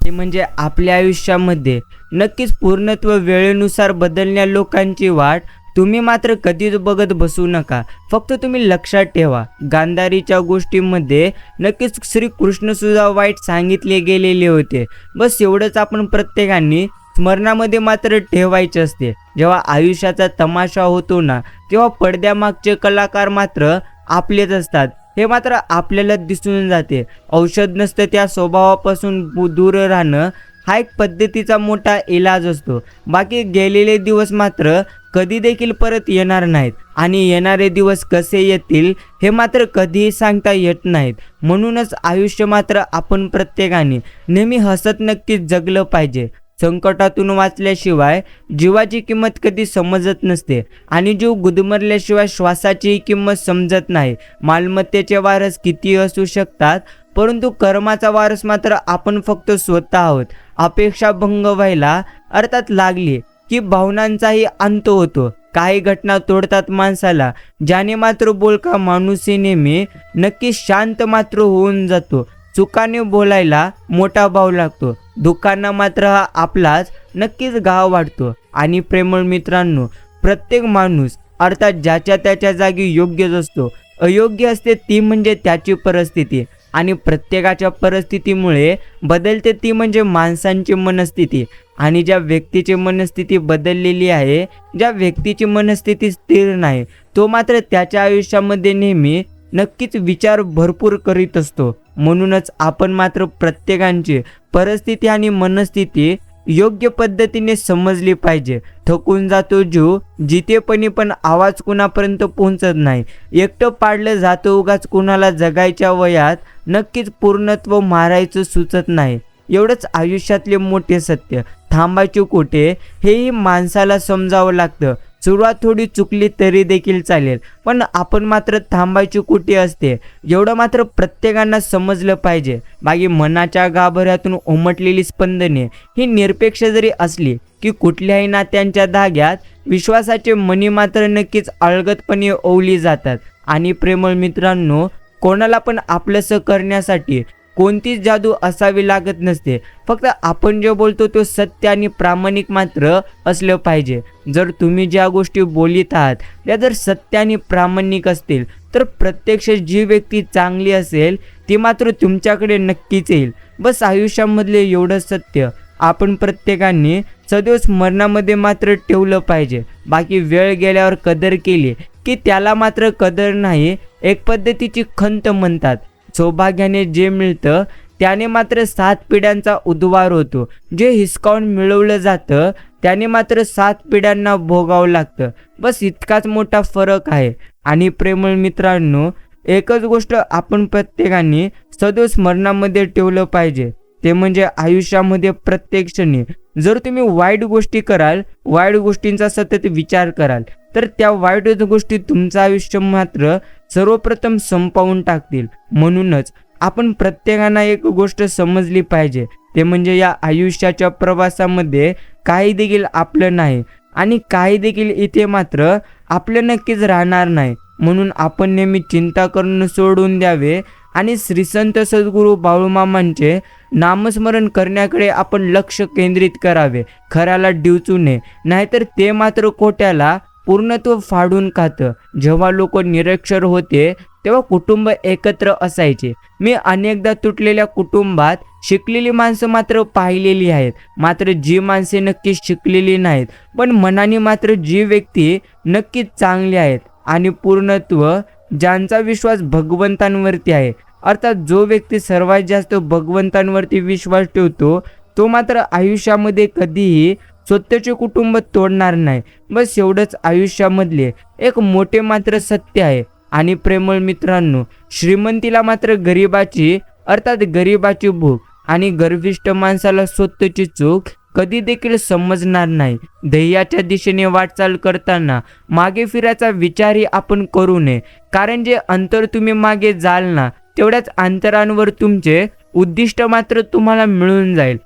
ते म्हणजे आपल्या आयुष्यामध्ये नक्कीच पूर्णत्व वेळेनुसार बदलण्या लोकांची वाट तुम्ही मात्र कधीच बघत बसू नका. फक्त तुम्ही लक्षात ठेवा, गांधारीच्या गोष्टीमध्ये नक्कीच श्रीकृष्ण सुद्धा वाईट सांगितले गेलेले होते. बस एवढंच आपण प्रत्येकाने स्मरणामध्ये मात्र ठेवायचे असते. जेव्हा आयुष्याचा तमाशा होतो ना, तेव्हा पडद्यामागचे कलाकार मात्र आपलेच असतात, हे मात्र आपल्याला दिसून जाते. औषध नसतं त्या स्वभावापासून दूर राहणं हा एक पद्धतीचा मोठा इलाज असतो. बाकी गेलेले दिवस मात्र कधी देखील परत येणार नाहीत आणि येणारे दिवस कसे येतील हे मात्र कधीही सांगता येत नाहीत. म्हणूनच आयुष्य मात्र आपण प्रत्येकाने नेहमी हसत नक्कीच जगलं पाहिजे. संकटातून वाचल्याशिवाय जीवाची किंमत कधी समजत नसते आणि जीव गुदमरल्याशिवाय श्वासाचीही किंमत समजत नाही. मालमत्तेचे वारस किती असू शकतात, परंतु कर्माचा वारस मात्र आपण फक्त स्वतः आहोत. अपेक्षा भंग व्हायला अर्थात लागली की भावनांचाही अंत होतो. काही घटना तोडतात माणसाला, ज्याने मात्र बोलका माणूसही नेहमी नक्की शांत मात्र होऊन जातो. चुकाने बोलायला मोठा भाव लागतो, दुःखांना मात्र हा आपलाच नक्कीच घाव वाटतो. आणि प्रेमळ मित्रांनो, प्रत्येक माणूस अर्थात ज्याच्या त्याच्या जागी योग्यच असतो. अयोग्य असते ती म्हणजे त्याची परिस्थिती, आणि प्रत्येकाच्या परिस्थितीमुळे बदलते ती म्हणजे माणसांची मनस्थिती. आणि ज्या व्यक्तीची मनस्थिती बदललेली आहे, ज्या व्यक्तीची मनस्थिती स्थिर नाही, तो मात्र त्याच्या आयुष्यामध्ये नेहमी नक्कीच विचार भरपूर करीत असतो. म्हणूनच आपण मात्र प्रत्येकाची परिस्थिती आणि मनस्थिती योग्य पद्धतीने समजली पाहिजे. थकून जातो जीव जितेपणी, पण आवाज कुणापर्यंत पोहोचत नाही. एकटं पाडलं जातं उगाच कुणाला. जगायच्या वयात नक्कीच पूर्णत्व मारायचं सुचत नाही. एवढंच आयुष्यातले मोठे सत्य. थांबायचे कुठे हेही माणसाला समजावं लागतं. सुरुवात थोडी चुकली तरी देखील चालेल, पण आपण मात्र थांबायची कुठे असते एवढं मात्र प्रत्येकांना समजलं पाहिजे. बाकी मनाच्या गाभाऱ्यातून उमटलेली स्पंदने ही निरपेक्ष जरी असली की कुठल्याही नात्यांच्या धाग्यात विश्वासाचे मणी मात्र नक्कीच अलगदपणे ओवली जातात. आणि प्रेमळ मित्रांनो, कोणाला पण आपलंसं करण्यासाठी कोणतीच जादू असावी लागत नसते. फक्त आपण जे बोलतो तो सत्य आणि प्रामाणिक मात्र असलं पाहिजे. जर तुम्ही ज्या गोष्टी बोलित आहात त्या जर सत्य आणि प्रामाणिक असतील तर प्रत्यक्ष जी व्यक्ती चांगली असेल ती मात्र तुमच्याकडे नक्कीच येईल. बस आयुष्यामधले एवढं सत्य आपण प्रत्येकाने सदैव स्मरणामध्ये मात्र ठेवलं पाहिजे. बाकी वेळ गेल्यावर कदर केली की त्याला मात्र कदर नाही, एक पद्धतीची खंत म्हणतात. सौभाग्याने जे मिळतं त्याने मात्र 7 पिढ्यांचा उद्धार होतो. जे हिसकावून मिळवलं जातं त्याने मात्र 7 पिढ्यांना भोगावं लागतं. बस इतकाच मोठा फरक आहे. आणि प्रेमळ मित्रांनो, एकच गोष्ट आपण प्रत्येकाने सदैव स्मरणामध्ये ठेवलं पाहिजे, ते म्हणजे आयुष्यामध्ये प्रत्येक क्षणी जर तुम्ही वाईट गोष्टी कराल, वाईट गोष्टींचा सतत विचार कराल, तर त्या वाईट गोष्टी तुमचं आयुष्य मात्र सर्वप्रथम संपवून टाकतील. म्हणूनच आपण प्रत्येकानं एक गोष्ट समजली पाहिजे, ते म्हणजे या आयुष्याच्या प्रवासामध्ये काही देखील आपलं नाही आणि काही देखील इथे मात्र आपलं नक्कीच राहणार नाही. म्हणून आपण नेहमी चिंता करून सोडून द्यावे आणि श्री संत सद्गुरू बाळूमामांचे नामस्मरण करण्याकडे आपण लक्ष केंद्रित करावे. खऱ्याला डिवचू नये, नाहीतर ते मात्र खोट्याला पूर्णत्व फाडून खातं. जेव्हा लोक निरक्षर होते तेव्हा कुटुंब एकत्र असायचे. मी अनेकदा तुटलेल्या कुटुंबात शिकलेली माणसं मात्र पाहिलेली आहेत. मात्र जी माणसे नक्कीच शिकलेली नाहीत पण मनाने मात्र जी व्यक्ती नक्कीच चांगली आहेत आणि पूर्णत्व ज्यांचा विश्वास भगवंतांवरती आहे, अर्थात जो व्यक्ती सर्वात जास्त भगवंतांवरती विश्वास ठेवतो तो मात्र आयुष्यामध्ये कधीही स्वतःचे कुटुंब तोडणार नाही. बस एवढंच आयुष्यामधले एक मोठे मात्र सत्य आहे. आणि प्रेमळ मित्रांनो, श्रीमंतीला मात्र गरिबाची अर्थात गरिबाची भूक आणि गर्विष्ठ माणसाला स्वतःची चूक कधी देखील समजणार नाही. ध्येयाच्या दिशेने वाटचाल करताना मागे फिरायचा विचारही आपण करू नये, कारण जे अंतर तुम्ही मागे जाल ना तेवढ्याच अंतरांवर तुमचे उद्दिष्ट मात्र तुम्हाला मिळून जाईल.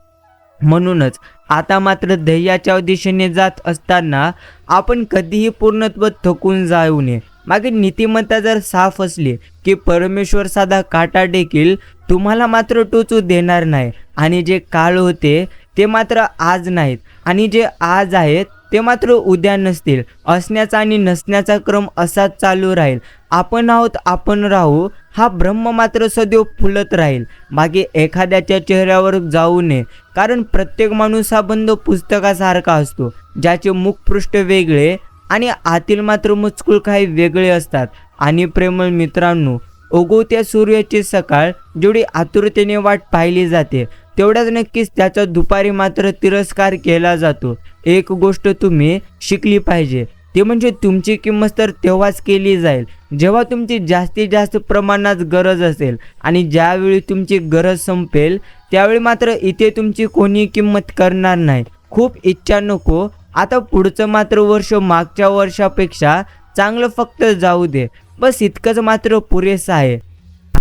म्हणूनच आता मात्र ध्येयाच्या दिशेने जात असताना आपण कधीही पूर्णत्व थकून जाऊ नये. मागे नीतिमत्ता जर साफ असली की परमेश्वर साधा काटा देखील तुम्हाला मात्र टोचू देणार नाही. आणि जे काळ होते ते मात्र आज नाहीत आणि जे आज आहेत ते मात्र उद्या नसतील. असण्याचा आणि नसण्याचा क्रम असाच चालू राहील. आपण आहोत आपण राहू हा ब्रह्म मात्र सदैव फुलत राहील. बाकी एखाद्याच्या चेहऱ्यावर जाऊ नये, कारण प्रत्येक माणूस हा बंद पुस्तकासारखा असतो, ज्याचे मुखपृष्ठ वेगळे आणि आतील मात्र मजकूर काही वेगळे असतात. आणि प्रेमळ मित्रांनो, उगवत्या सूर्याची सकाळ जेवढी आतुरतेने वाट पाहिली जाते तेवढ्याच नक्कीच त्याचा दुपारी मात्र तिरस्कार केला जातो. एक गोष्ट तुम्ही शिकली पाहिजे, ते म्हणजे तुमची किंमत तर तेव्हाच केली जाईल जेव्हा तुमची जास्तीत जास्त प्रमाणात गरज असेल. आणि ज्यावेळी तुमची गरज संपेल त्यावेळी मात्र इथे तुमची कोणी किंमत करणार नाही. खूप इच्छा नको, आता पुढचं मात्र वर्ष मागच्या वर्षापेक्षा चांगलं फक्त जाऊ दे, बस इतकंच मात्र पुरेसं आहे.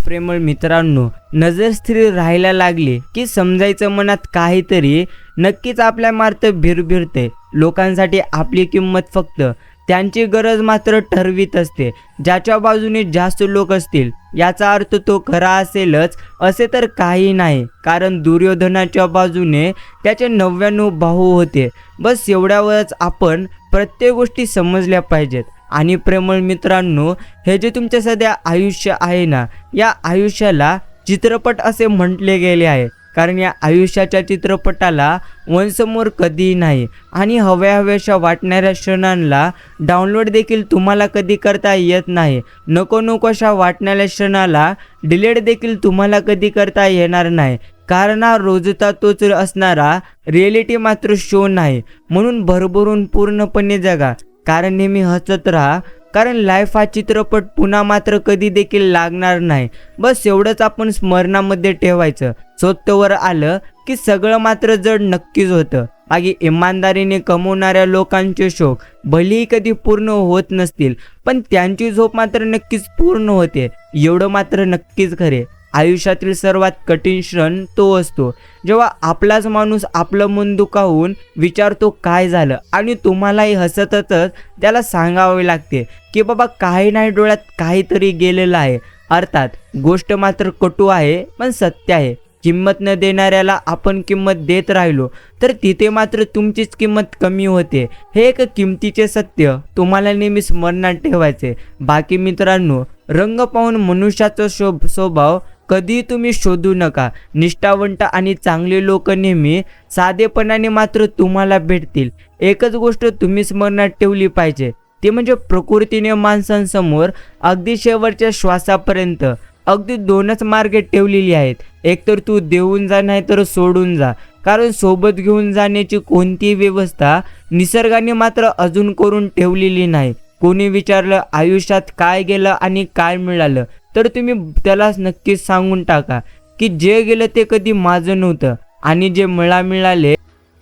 प्रेमळ मित्रांनो, नजर स्थिर राहायला लागली की समजायचं मनात काहीतरी नक्कीच आपल्या मार्त भिरभिरते. लोकांसाठी आपली किंमत फक्त त्यांची गरज मात्र ठरवीत असते. ज्याच्या बाजूने जास्त लोक असतील याचा अर्थ तो खरा असेलच असे तर काही नाही, कारण दुर्योधनाच्या बाजूने त्याचे 99 भाऊ होते. बस एवढ्यावरच आपण प्रत्येक गोष्टी समजल्या पाहिजेत. आणि प्रेमळ मित्रांनो, हे जे तुमचे सध्या आयुष्य आहे ना, या आयुष्याला चित्रपट असे म्हटले गेले आहे, कारण या आयुष्याच्या चित्रपटाला वनसमोर कधीही नाही. आणि हव्याशा वाटणाऱ्या क्षणांना डाउनलोड देखील तुम्हाला कधी करता येत नाही. नको नकोशा वाटणाऱ्या क्षणाला डिलीट देखील तुम्हाला कधी करता येणार नाही, कारण हा रोजचा तोच असणारा रिॲलिटी मात्र शो नाही. म्हणून भरभरून पूर्णपणे जगा, कारण नेहमी हसत राहा, कारण लाईफ हा चित्रपट पुन्हा मात्र कधी देखील लागणार नाही. बस एवढंच आपण स्मरणामध्ये ठेवायचं. स्वतःवर आलं की सगळं मात्र जड नक्कीच होतं. बाकी इमानदारीने कमवणाऱ्या लोकांचे शोक भलेही कधी पूर्ण होत नसतील, पण त्यांची झोप मात्र नक्कीच पूर्ण होते. एवढं मात्र नक्कीच खरे. आयुष्यातील सर्वात कठीण क्षण तो असतो जेव्हा आपलाच माणूस आपलं मन दुखावून विचारतो काय झालं, आणि तुम्हालाही हसतच त्याला सांगावे लागते की बाबा काही नाही, डोळ्यात काहीतरी गेलेलं आहे. अर्थात गोष्ट मात्र कटू आहे पण सत्य आहे. किंमत न देणाऱ्याला आपण किंमत देत राहिलो तर तिथे मात्र तुमचीच किंमत कमी होते. हे एक किमतीचे सत्य तुम्हाला नेहमी स्मरणात ठेवायचे. बाकी मित्रांनो, रंग पाहून मनुष्याचा स्वभाव कधी तुम्ही शोधू नका. निष्ठावंत आणि चांगले लोक नेहमी साधेपणाने मात्र तुम्हाला भेटतील. एकच गोष्ट तुम्ही स्मरणात ठेवली पाहिजे, ते म्हणजे प्रकृतीने माणसांसमोर अगदी शेवटच्या श्वासापर्यंत अगदी दोनच मार्ग ठेवलेली आहेत. एक तर तू देऊन जा, नाही तर सोडून जा. कारण सोबत घेऊन जाण्याची कोणतीही व्यवस्था निसर्गाने मात्र अजून करून ठेवलेली नाही. कोणी विचारलं आयुष्यात काय गेलं आणि काय मिळालं, तर तुम्ही त्याला नक्कीच सांगून टाका की जे गेलं ते कधी माझं नव्हतं आणि जे मिळाले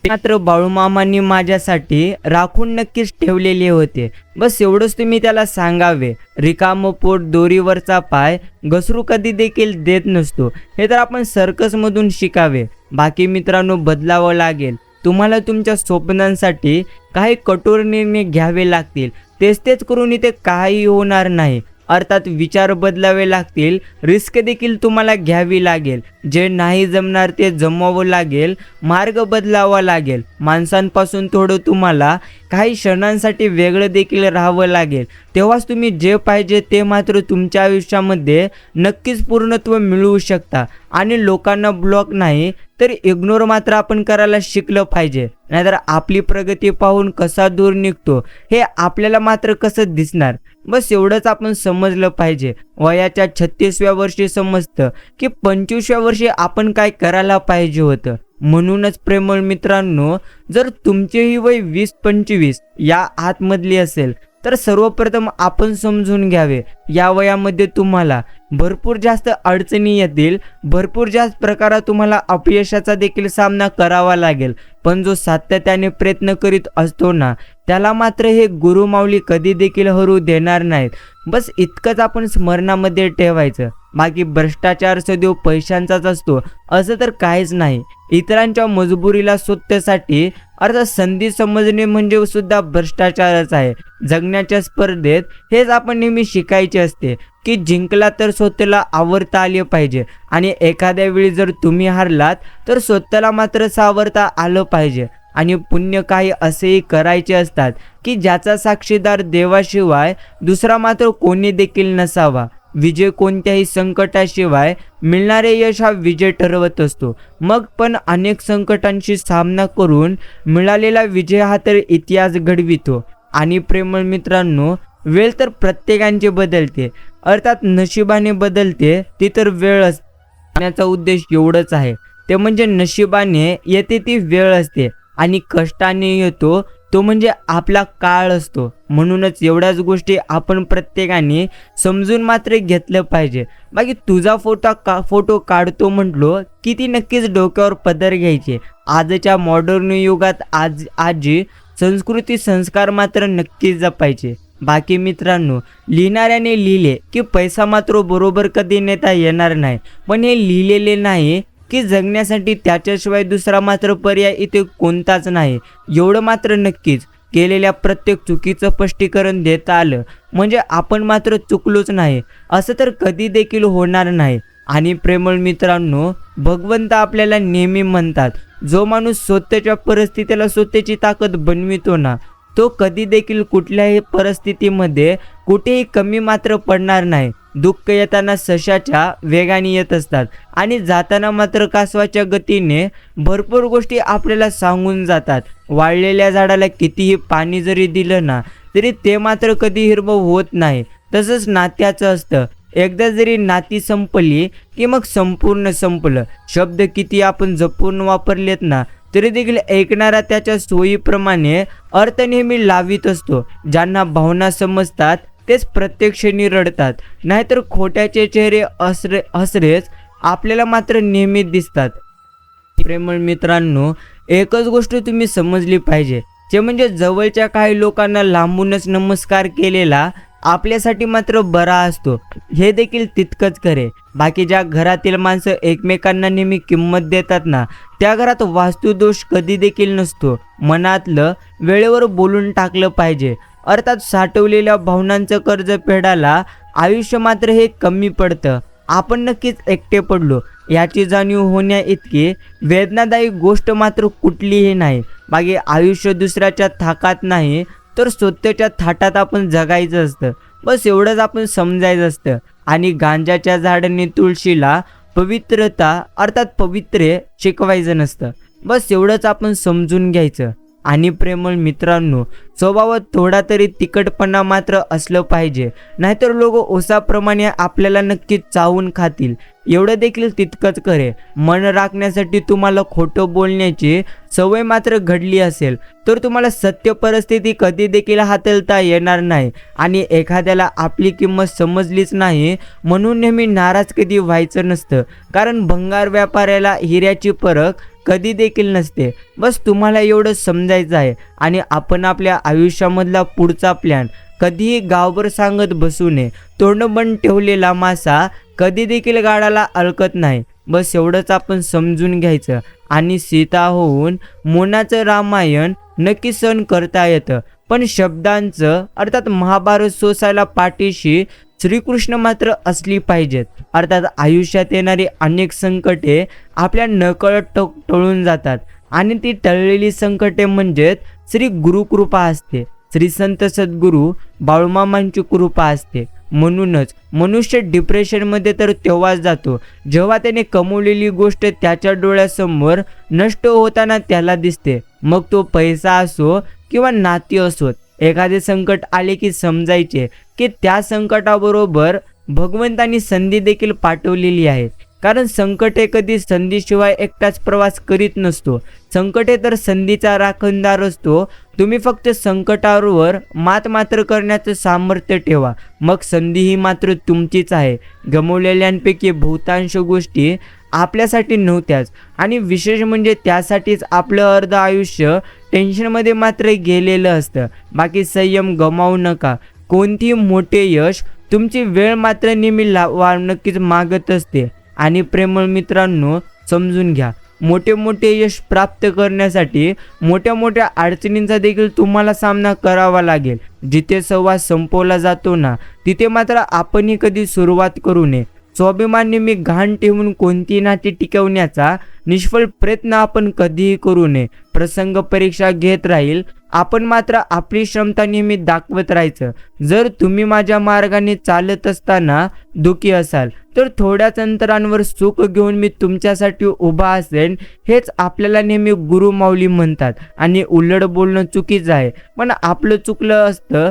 मात्र बाळूमामांनी माझ्यासाठी राखून नक्कीच ठेवलेले होते. बस एवढंच तुम्ही त्याला सांगावे. रिकामं पोट दोरीवरचा पाय घसरू कधी देखील देत नसतो, हे तर आपण सर्कसमधून शिकावे. बाकी मित्रांनो, बदलावं लागेल. तुम्हाला तुमच्या स्वप्नांसाठी काही कठोर निर्णय घ्यावे लागतील. तेच करून इथे काही होणार नाही. अर्थात विचार बदलावे लागतील. रिस्क देखील तुम्हाला घ्यावी लागेल. जे नाही जमणार ते जमवावं लागेल. मार्ग बदलावा लागेल. माणसांपासून थोडं तुम्हाला काही क्षणांसाठी वेगळं देखील राहावं लागेल. तेव्हाच तुम्ही जे पाहिजे ते मात्र तुमच्या आयुष्यामध्ये नक्कीच पूर्णत्व मिळवू शकता. आणि लोकांना ब्लॉक नाही तर इग्नोर मात्र आपण करायला शिकलं पाहिजे. नाहीतर आपली प्रगती पाहून कसा दूर निघतो हे आपल्याला मात्र कसं दिसणार. बस एवढंच आपण समजलं पाहिजे. वयाच्या 36व्या वर्षी समजतं की 25व्या वर्षी आपण काय करायला पाहिजे होतं. म्हणूनच प्रेमळ मित्रांनो, जर तुमचेही वय 20-25 या आतमधली असेल तर सर्वप्रथम आपण समजून घ्यावे, या वयामध्ये तुम्हाला भरपूर जास्त अडचणी येतील. भरपूर जास्त प्रकारात तुम्हाला अपयशाचा देखील सामना करावा लागेल. पण जो सातत्याने प्रयत्न करीत असतो ना, त्याला मात्र हे गुरुमाऊली कधी देखील हरू देणार नाहीत. बस इतकंच आपण स्मरणामध्ये ठेवायचं. बाकी भ्रष्टाचार सदैव पैशांचाच असतो असं तर काहीच नाही. इतरांच्या मजबुरीला स्वतःसाठी अर्थात संधी समजणे म्हणजे सुद्धा भ्रष्टाचारच आहे. जगण्याच्या स्पर्धेत हेच आपण नेहमी शिकायचे असते की जिंकला तर स्वतःला आवरता आले पाहिजे आणि एखाद्या वेळी जर तुम्ही हारलात तर स्वतःला मात्र सावरता आलं पाहिजे. आणि पुण्य काही असेही करायचे असतात की ज्याचा साक्षीदार देवाशिवाय दुसरा मात्र कोणी देखील नसावा. विजय कोणत्याही संकटाशिवाय मिळणारे यश हा विजय ठरवत असतो. मग पण अनेक संकटांशी सामना करून मिळालेला विजय हा तर इतिहास घडवितो. आणि प्रेमळ मित्रांनो, वेळ तर प्रत्येकांची बदलते. अर्थात नशिबाने बदलते ती तर वेळ असण्याचा उद्देश एवढंच आहे. ते म्हणजे नशिबाने येते ती वेळ असते आणि कष्टाने येतो तो म्हणजे आपला काळ असतो. म्हणूनच एवढ्याच गोष्टी आपण प्रत्येकाने समजून मात्र घेतलं पाहिजे. बाकी तुझा फोटो काढतो म्हटलो की ती नक्कीच डोक्यावर पदर घ्यायचे. आजच्या मॉडर्न युगात आजी संस्कृती संस्कार मात्र नक्कीच जपायचे. बाकी मित्रांनो, लिहिणाऱ्याने लिहिले की पैसा मात्र बरोबर कधी नेता येणार नाही. पण हे लिहिलेले नाही की जगण्यासाठी त्याच्याशिवाय दुसरा मात्र पर्याय इथे कोणताच नाही. एवढं मात्र नक्कीच केलेल्या प्रत्येक चुकीचं स्पष्टीकरण देता आलं म्हणजे आपण मात्र चुकलोच नाही असं तर कधी देखील होणार नाही. आणि प्रेमळ मित्रांनो, भगवंत आपल्याला नेहमी म्हणतात, जो माणूस स्वतःच्या परिस्थितीला स्वतःची ताकद बनवितो ना, तो कधी देखील कुठल्याही परिस्थितीमध्ये कुठेही कमी मात्र पडणार नाही. दुःख येताना सशाच्या वेगाने येत असतात आणि जाताना मात्र कासवाच्या गतीने. भरपूर गोष्टी आपल्याला सांगून जातात. वाळलेल्या झाडाला कितीही पाणी जरी दिलं ना तरी ते मात्र कधी हिरवं होत नाही. तसंच नात्याचं असतं. एकदा जरी नाती संपली की मग संपूर्ण संपलं. शब्द किती आपण जपून वापरलेत ना तरी देखील ऐकणारा त्याच्या सोयीप्रमाणे अर्थ नेहमी लावित असतो. ज्यांना भावना समजतात तेच प्रत्यक्षाने रडतात, नाहीतर खोट्याचे चेहरे हसरेच आपल्याला मात्र नेहमी दिसतात. प्रेमळ मित्रांनो, एकच गोष्ट तुम्ही समजली पाहिजे, ते म्हणजे जवळच्या काही लोकांना लांबूनच नमस्कार केलेला आपल्यासाठी मात्र बरा असतो. हे देखील तितकंच खरे. बाकी ज्या घरातील माणसं एकमेकांना नेहमी किंमत देतात ना, त्या घरात वास्तुदोष कधी देखील नसतो. मनातलं वेळेवर बोलून टाकलं पाहिजे. अर्थात साठवलेल्या भावनांचं कर्ज फेडायला आयुष्य मात्र हे कमी पडतं. आपण नक्कीच एकटे पडलो याची जाणीव होण्या इतकी वेदनादायी गोष्ट मात्र कुठलीही नाही. बाकी आयुष्य दुसऱ्याच्या थाकात नाही तर स्वतःच्या थाटात आपण जगायचं असतं. बस एवढंच आपण समजायचं असतं. आणि गांजाच्या झाडाने तुळशीला पवित्रता अर्थात पवित्रे शिकवायचं नसतं. बस एवढंच आपण समजून घ्यायचं. आणि प्रेमळ मित्रांनो, स्वभावात थोडा तरी तिखटपणा मात्र असलं पाहिजे, नाहीतर लोक ओसाप्रमाणे आपल्याला नक्कीच चावून खातील. एवढं देखील तितकंच खरे, मन राखण्यासाठी तुम्हाला खोटं बोलण्याची सवय मात्र घडली असेल तर तुम्हाला सत्य परिस्थिती कधी देखील हाताळता येणार नाही. आणि एखाद्याला आपली किंमत समजलीच नाही म्हणून नेहमी नाराज कधी व्हायचं नसतं, कारण भंगार व्यापाऱ्याला हिऱ्याची परख कधी देखील नसते. बस तुम्हाला एवढं समजायचं आहे. आणि आपण आपल्या आयुष्यामधला पुढचा प्लॅन कधीही गावभर सांगत बसू नये. तोंड बंद ठेवलेला मासा कधी देखील गाडाला अडकत नाही. बस एवढंच आपण समजून घ्यायचं. आणि सीता होऊन मोनाचं रामायण नक्की सहन करता येतं, पण शब्दांचं अर्थात महाभारत सोसायला पाठीशी श्रीकृष्ण मात्र असली पाहिजेत. अर्थात आयुष्यात येणारी अनेक संकटे आपल्या नकळत टळून जातात आणि ती टळलेली संकटे म्हणजेच श्री गुरुकृपा असते. श्री संत सद्गुरू बाळूमामांची कृपा असते. म्हणूनच मनुष्य डिप्रेशनमध्ये तर तेव्हाच जातो जेव्हा त्याने कमवलेली गोष्ट त्याच्या डोळ्यासमोर नष्ट होताना त्याला दिसते. मग तो पैसा असो किंवा नाती असोत. एखादे संकट आले की समजायचे की त्या संकटाबरोबर भगवंतानी संधी देखील पाठवलेली आहे. कारण संकटे कधी संधीशिवाय एकटाच प्रवास करीत नसतो. संकटे तर संधीचा राखणदार असतो. तुम्ही फक्त संकटावर मात मात्र करण्याचं सामर्थ्य ठेवा, मग संधी ही मात्र तुमचीच आहे. गमावलेल्यांपैकी बहुतांश गोष्टी आपल्यासाठी नव्हत्याच, आणि विशेष म्हणजे त्यासाठीच आपलं अर्ध आयुष्य टेन्शनमध्ये मात्र गेलेलं असतं. बाकी संयम गमावू नका. कोणतीही मोठे यश तुमची वेळ मात्र नेहमी नक्कीच मागत असते. आणि प्रेमळ मित्रांनो, समजून घ्या, मोठे मोठे यश प्राप्त करण्यासाठी मोठ्या मोठ्या अडचणींचा देखील तुम्हाला सामना करावा लागेल. जिथे संवाद संपवला जातो ना, तिथे मात्र आपणही कधी सुरुवात करू नये. स्वाभिमान नेहमी घाण ठेवून कोणती नाती टिकवण्याचा निष्फळ प्रयत्न आपण कधीही करू नये. प्रसंग परीक्षा घेत राहील, आपण मात्र आपली क्षमता नेहमी दाखवत राहायचं. जर तुम्ही माझ्या मार्गाने चालत असताना दुःखी असाल तर थोड्याच अंतरांवर सुख घेऊन मी तुमच्यासाठी उभा असेन, हेच आपल्याला नेहमी गुरु माऊली म्हणतात. आणि उलट बोलणं चुकीचं आहे, पण आपलं चुकलं असतं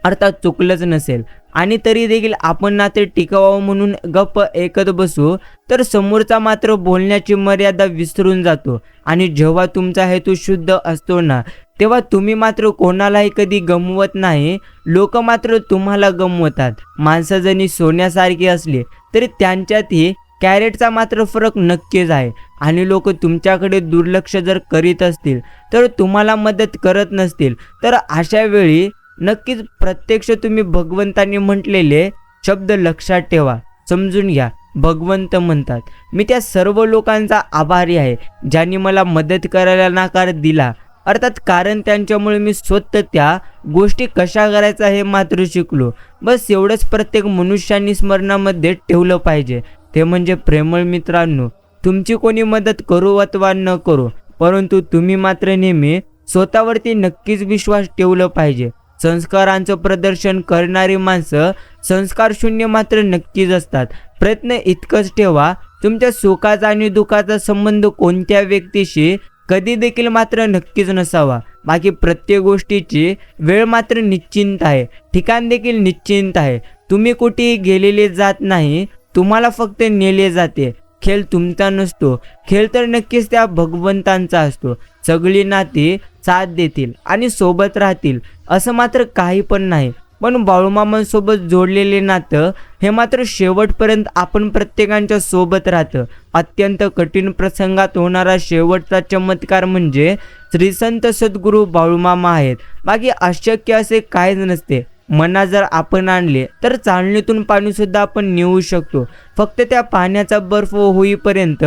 अर्थात चुकलंच नसेल आणि तरी देखील आपण नाते टिकवावं म्हणून गप्प ऐकत बसू तर समोरचा मात्र बोलण्याची मर्यादा विसरून जातो. आणि जेव्हा तुमचा हेतू शुद्ध असतो ना, तेव्हा तुम्ही मात्र कोणालाही कधी गमवत नाही, लोक मात्र तुम्हाला गमवतात. माणसं जरी सोन्यासारखी असली तरी त्यांच्यातही कॅरेटचा मात्र फरक नक्कीच आहे. आणि लोक तुमच्याकडे दुर्लक्ष जर करीत असतील तर तुम्हाला मदत करत नसतील तर अशा वेळी नक्कीच प्रत्यक्ष तुम्ही भगवंतांनी म्हटलेले शब्द लक्षात ठेवा. समजून घ्या, भगवंत म्हणतात, मी त्या सर्व लोकांचा आभारी आहे ज्यांनी मला मदत करायला नकार दिला. अर्थात कारण त्यांच्यामुळे मी स्वतः त्या गोष्टी कशा करायचा हे मात्र शिकलो. बस एवढंच प्रत्येक मनुष्याने स्मरणामध्ये ठेवलं पाहिजे. ते म्हणजे प्रेमळ मित्रांनो, तुमची कोणी मदत करो अथवा न करो, परंतु तुम्ही मात्र नेहमी स्वतःवरती नक्कीच विश्वास ठेवलं पाहिजे. संस्कारांचं प्रदर्शन करणारी माणसं संस्कार शून्य मात्र नक्कीच असतात. प्रयत्न इतकंच ठेवा, तुमच्या सुखाचा आणि दुःखाचा संबंध कोणत्या व्यक्तीशी कधी देखील मात्र नक्कीच नसावा. बाकी प्रत्येक गोष्टीची वेळ मात्र निश्चिंत आहे, ठिकाण देखील निश्चिंत आहे. तुम्ही कुठेही गेलेले जात नाही, तुम्हाला फक्त नेले जाते. खेळ तुमचा नसतो, खेळ तर नक्कीच त्या भगवंतांचा असतो. सगळी नाती साथ देतील आणि सोबत राहतील असं मात्र काही पण नाही, पण बाळूमामांसोबत जोडलेले नातं हे मात्र शेवटपर्यंत आपण प्रत्येकांच्या सोबत राहतं. अत्यंत कठीण प्रसंगात होणारा शेवटचा चमत्कार म्हणजे श्री संत सद्गुरू बाळूमामा आहेत. बाकी अशक्य असे काहीच नसते. मना जर आपण आणले तर चाळणीतून पाणी सुद्धा आपण नेऊ शकतो. फक्त त्या पाण्याचा बर्फ होईपर्यंत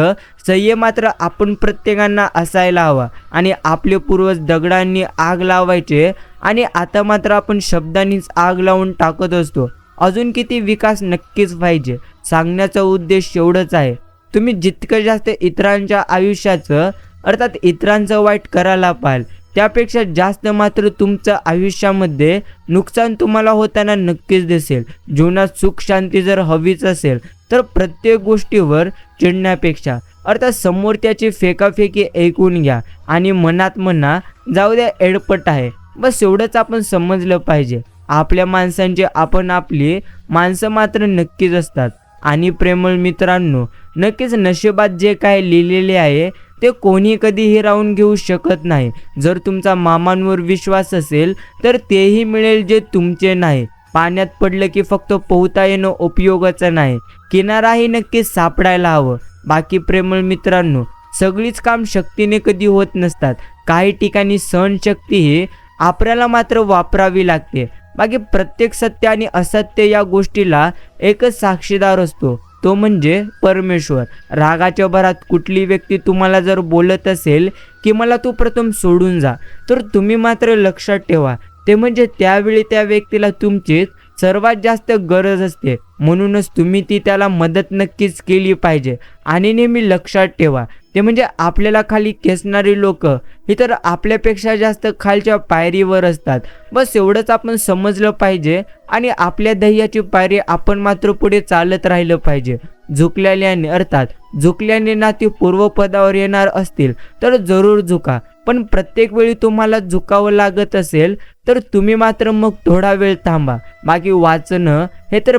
संयम मात्र आपण प्रत्येकांना असायला हवा. आणि आपले पूर्वज दगडांनी आग लावायचे आणि आता मात्र आपण शब्दांनीच आग लावून टाकत असतो. अजून किती विकास नक्कीच पाहिजे. सांगण्याचा उद्देश एवढंच आहे, तुम्ही जितकं जास्त इतरांच्या आयुष्याचं अर्थात इतरांचं वाईट करायला पाहाल त्यापेक्षा जास्त मात्र तुमचं आयुष्यामध्ये नुकसान तुम्हाला होताना नक्कीच दिसेल. जीवनात सुख शांती जर हवीच असेल तर प्रत्येक गोष्टीवर चिडण्यापेक्षा अर्थात समोरच्याची फेकाफेकी ऐकून घ्या आणि मनात म्हणा जाऊ द्या एडपट आहे. बस एवढंच आपण समजलं पाहिजे. आपल्या माणसांची आपण आपली माणसं मात्र नक्कीच असतात. आणि प्रेमळ मित्रांनो, नक्कीच नशिबात जे काय लिहिलेले आहे ते कोणी कधीही राहून घेऊ शकत नाही. जर तुमचा मामांवर विश्वास असेल तर तेही मिळेल जे तुमचे नाही. पाण्यात पडलं की फक्त पोहता येणं उपयोगाचं नाही, किनाराही नक्कीच सापडायला हवं. बाकी प्रेमळ मित्रांनो, सगळीच काम शक्तीने कधी होत नसतात. काही ठिकाणी सहनशक्ती ही आपल्याला मात्र वापरावी लागते. बाकी प्रत्येक सत्य आणि असत्य या गोष्टीला एकच साक्षीदार असतो, तो म्हणजे परमेश्वर. रागाच्या भरात कुठली व्यक्ती तुम्हाला जर बोलत असेल की मला तू प्रथम सोडून जा, तर तुम्ही मात्र लक्षात ठेवा ते म्हणजे त्यावेळी त्या व्यक्तीला तुमची सर्वात जास्त गरज असते. म्हणूनच तुम्ही त्याला मदत नक्कीच केली पाहिजे. आणि नेहमी लक्षात ठेवा ते म्हणजे आपल्याला खाली खेचणारी लोक ही तर आपल्यापेक्षा जास्त खालच्या पायरीवर असतात. बस एवढंच आपण समजलं पाहिजे आणि आपल्या ध्येयाची पायरी आपण मात्र पुढे चालत राहिलं पाहिजे. झुकल्याने अर्थात झुकल्याने ना ती पूर्वपदावर येणार असतील तर जरूर झुका, पण प्रत्येक वेळी तुम्हाला झुकावं लागत असेल तर तुम्ही मात्र मग थोडा वेळ थांबा. बाकी वाचणं हे तर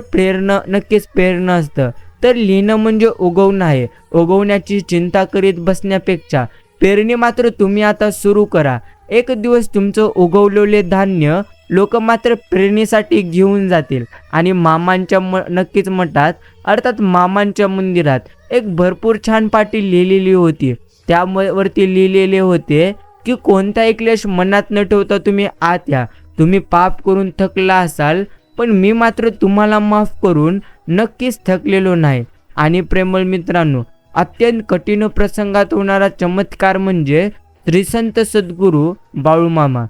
नक्कीच प्रेरणा असतं, तर लिहिणं म्हणजे उगवणं आहे. उगवण्याची चिंता करीत बसण्यापेक्षा पेरणी मात्र तुम्ही आता सुरू करा. एक दिवस तुमचं उगवलेले धान्य लोक मात्र प्रेरणेसाठी घेऊन जातील. आणि मामांच्या नक्कीच मठात अर्थात मामांच्या मंदिरात एक भरपूर छान पाटी लिहिलेली होती. त्यावरती लिहिलेले होते की कोणताही क्लेश मनात न ठेवता तुम्ही आत या. तुम्ही पाप करून थकला असाल, पण मी मात्र तुम्हाला माफ करून नक्कीच थकलेलो नाही. आणि प्रेमळ मित्रांनो, अत्यंत कठीण प्रसंगात होणारा चमत्कार म्हणजे श्रीसंत सद्गुरू बाळूमामा.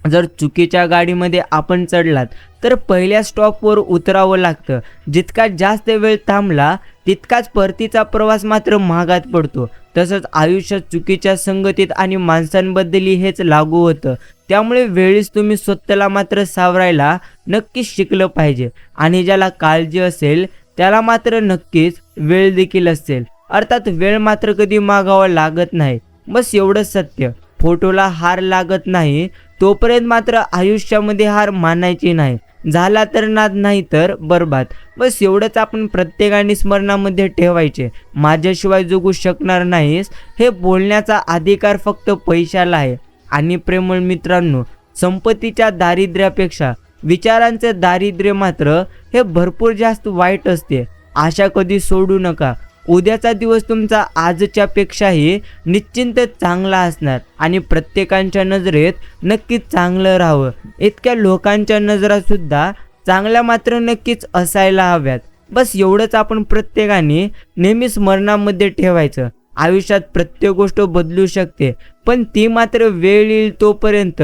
जर चुकीच्या गाडीमध्ये आपण चढलात तर पहिल्या स्टॉपवर उतरावं लागतं. जितका जास्त वेळ थांबला तितकाच परतीचा प्रवास मात्र महागात पडतो. तसंच आयुष्यात चुकीच्या संगतीत आणि माणसांबद्दलही हेच लागू होतं. त्यामुळे वेळीच तुम्ही स्वतःला मात्र सावरायला नक्कीच शिकलं पाहिजे. आणि ज्याला काळजी असेल त्याला मात्र नक्कीच वेळ देखील असेल. अर्थात वेळ मात्र कधी मागावा लागत नाही. बस एवढंच सत्य. फोटोला हार लागत नाही तोपर्यंत मात्र आयुष्यामध्ये हार मानायची नाही. झाला तर नाद, नाही तर बरबाद. बस एवढंच आपण प्रत्येकाने स्मरणामध्ये ठेवायचे. माझ्याशिवाय जगू शकणार नाहीस हे बोलण्याचा अधिकार फक्त पैशाला आहे. आणि प्रेमळ मित्रांनो, संपत्तीच्या दारिद्र्यापेक्षा विचारांचे दारिद्र्य मात्र हे भरपूर जास्त वाईट असते. आशा कधी सोडू नका. उद्याचा दिवस तुमचा आजच्या पेक्षाही निश्चिंत चांगला असणार. आणि प्रत्येकाच्या नजरेत नक्कीच चांगलं राहावं. इतक्या लोकांच्या नजरा सुद्धा चांगल्या मात्र नक्कीच असायला हव्यात. बस एवढंच आपण प्रत्येकाने नेहमी स्मरणामध्ये ठेवायचं. आयुष्यात प्रत्येक गोष्ट बदलू शकते, पण ती मात्र वेळ येईल तोपर्यंत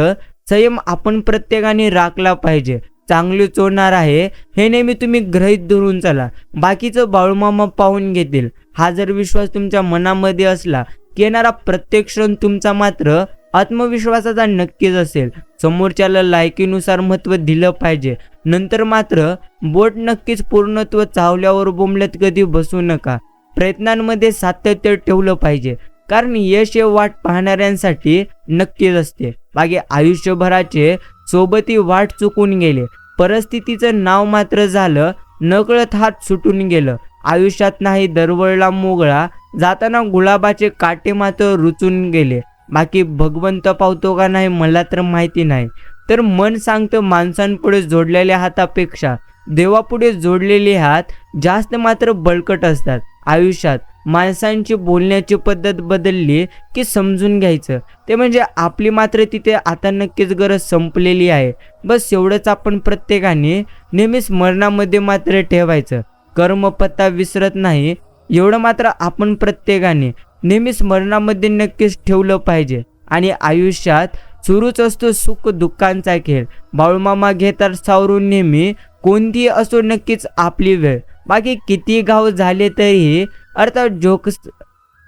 संयम आपण प्रत्येकाने राखला पाहिजे. चांगलीच होणार आहे हे नेहमी तुम्ही गृहीत धरून चला. बाकीचं बाळूमामा पाहून घेतील. हा जर विश्वास तुमच्या मनामध्ये असला की येणारा प्रत्येक क्षण तुमचा मात्र आत्मविश्वासाचा नक्कीच असेल. समोरच्याला लायकीनुसार महत्त्व दिलं पाहिजे. नंतर मात्र बोट नक्कीच पूर्णत्व चावल्यावर बोंबलत कधी बसू नका. प्रयत्नांमध्ये सातत्य ठेवलं पाहिजे, कारण यश हे वाट पाहणाऱ्यांसाठी नक्कीच असते. बाकी आयुष्यभराचे सोबती वाट चुकून गेले. परिस्थितीचं नाव मात्र झालं नकळत हात सुटून गेलं. आयुष्यात नाही दरवळला मोगळा, जाताना गुलाबाचे काटे मात्र रुचून गेले. बाकी भगवंत पावतो का नाही मला तर माहिती नाही, तर मन सांगतं माणसांपुढे जोडलेल्या हातापेक्षा देवापुढे जोडलेले हात जास्त मात्र बळकट असतात. आयुष्यात माणसांची बोलण्याची पद्धत बदलली की समजून घ्यायचं ते म्हणजे आपली मात्र तिथे आता नक्कीच गरज संपलेली आहे. बस एवढंच आपण प्रत्येकाने नेहमी स्मरणामध्ये मात्र ठेवायचं. कर्मपत्ता विसरत नाही एवढं मात्र आपण प्रत्येकाने नेहमी स्मरणामध्ये नक्कीच ठेवलं पाहिजे. आणि आयुष्यात सुरूच असतो सुख दुःखांचा खेळ. बाळूमामा घेतात सावरून नेहमी कोणतीही असो नक्कीच आपली वेळ. बाकी किती गाव झाले तरीही अर्थात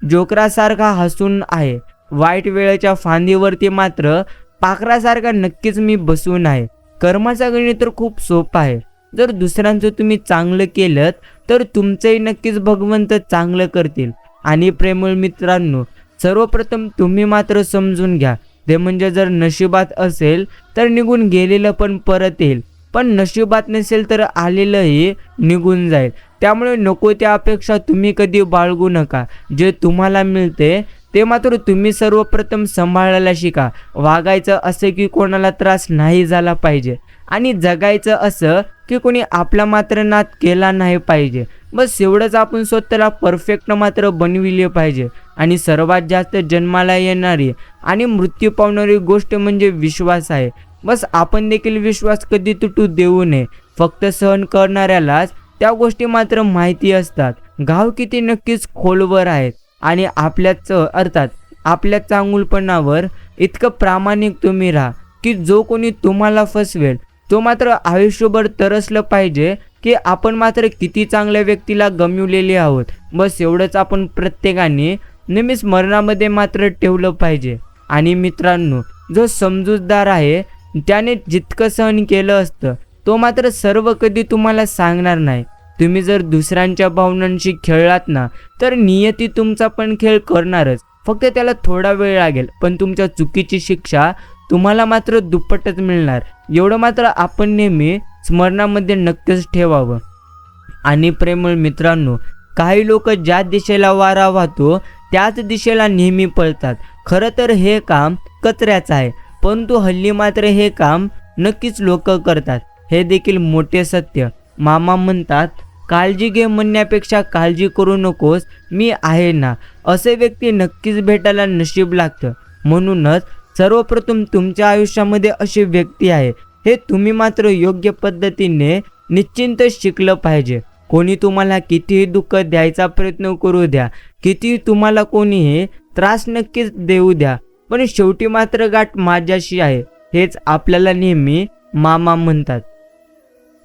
जोकरासारखा हसून आहे. वाईट वेळेच्या फांदीवरती मात्र पाखरासारखा नक्कीच मी बसून आहे. कर्माचा गणित तर खूप सोपा आहे. जर दुसऱ्यांचं तुम्ही चांगलं केलं तर तुमचंही नक्कीच भगवंत चांगलं करतील. आणि प्रेमळ मित्रांनो, सर्वप्रथम तुम्ही मात्र समजून घ्या, ते म्हणजे जर नशिबात असेल तर निघून गेलेलं पण परत येईल, पण नशिबात नसेल तर आलेलंही निघून जाईल. त्यामुळे नको त्या अपेक्षा तुम्ही कधी बाळगू नका. जे तुम्हाला मिळते ते मात्र तुम्ही सर्वप्रथम सांभाळायला शिका. वागायचं असं की कोणाला त्रास नाही झाला पाहिजे आणि जगायचं असं की कोणी आपला मात्र नाद केला नाही पाहिजे. बस एवढंच. आपण स्वतःला परफेक्ट मात्र बनविले पाहिजे. आणि सर्वात जास्त जन्माला येणारी आणि मृत्यू पावणारी गोष्ट म्हणजे विश्वास आहे. बस आपण देखील विश्वास कधी तुटू देऊ नये. फक्त सहन करणाऱ्यालाच त्या गोष्टी मात्र माहिती असतात. घाव किती नक्कीच खोलवर आहेत आणि आपल्या चांगुलपणावर इतकं प्रामाणिक तुम्ही राहा की जो कोणी तुम्हाला फसवेल तो मात्र आयुष्यभर तरसलं पाहिजे की आपण मात्र किती चांगल्या व्यक्तीला गमावलेले आहोत. बस एवढंच आपण प्रत्येकाने नेहमीच स्मरणामध्ये मात्र ठेवलं पाहिजे. आणि मित्रांनो, जो समजूतदार आहे त्याने जितकं सहन केलं असतं तो मात्र सर्व कधी तुम्हाला सांगणार नाही. तुम्ही जर दुसऱ्यांच्या भावनांशी खेळलात ना तर नियती तुमचा पण खेळ करणारच. फक्त त्याला थोडा वेळ लागेल, पण तुमच्या चुकीची शिक्षा तुम्हाला मात्र दुप्पटच मिळणार. एवढं मात्र आपण नेहमी स्मरणामध्ये नक्कीच ठेवावं. आणि प्रेमळ मित्रांनो, काही लोक ज्या दिशेला वारा वाहतो त्याच दिशेला नेहमी पळतात. खरं तर हे काम कचऱ्याचं आहे, परंतु हल्ली मात्र हे काम नक्कीच लोक करतात. हे देखील मोठे सत्य. मामा म्हणतात, काळजी घे म्हणण्यापेक्षा काळजी करू नकोस, मी आहे ना. असे व्यक्ती नक्कीच भेटायला नशीब लागतं. म्हणूनच सर्वप्रथम तुमच्या आयुष्यामध्ये अशी व्यक्ती आहे हे तुम्ही मात्र योग्य पद्धतीने निश्चिंत शिकलं पाहिजे. कोणी तुम्हाला कितीही दुःख द्यायचा प्रयत्न करू द्या, कितीही तुम्हाला कोणीही त्रास नक्कीच देऊ द्या, पण शेवटी मात्र गाठ माझ्याशी आहे, हेच आपल्याला नेहमी मामा म्हणतात.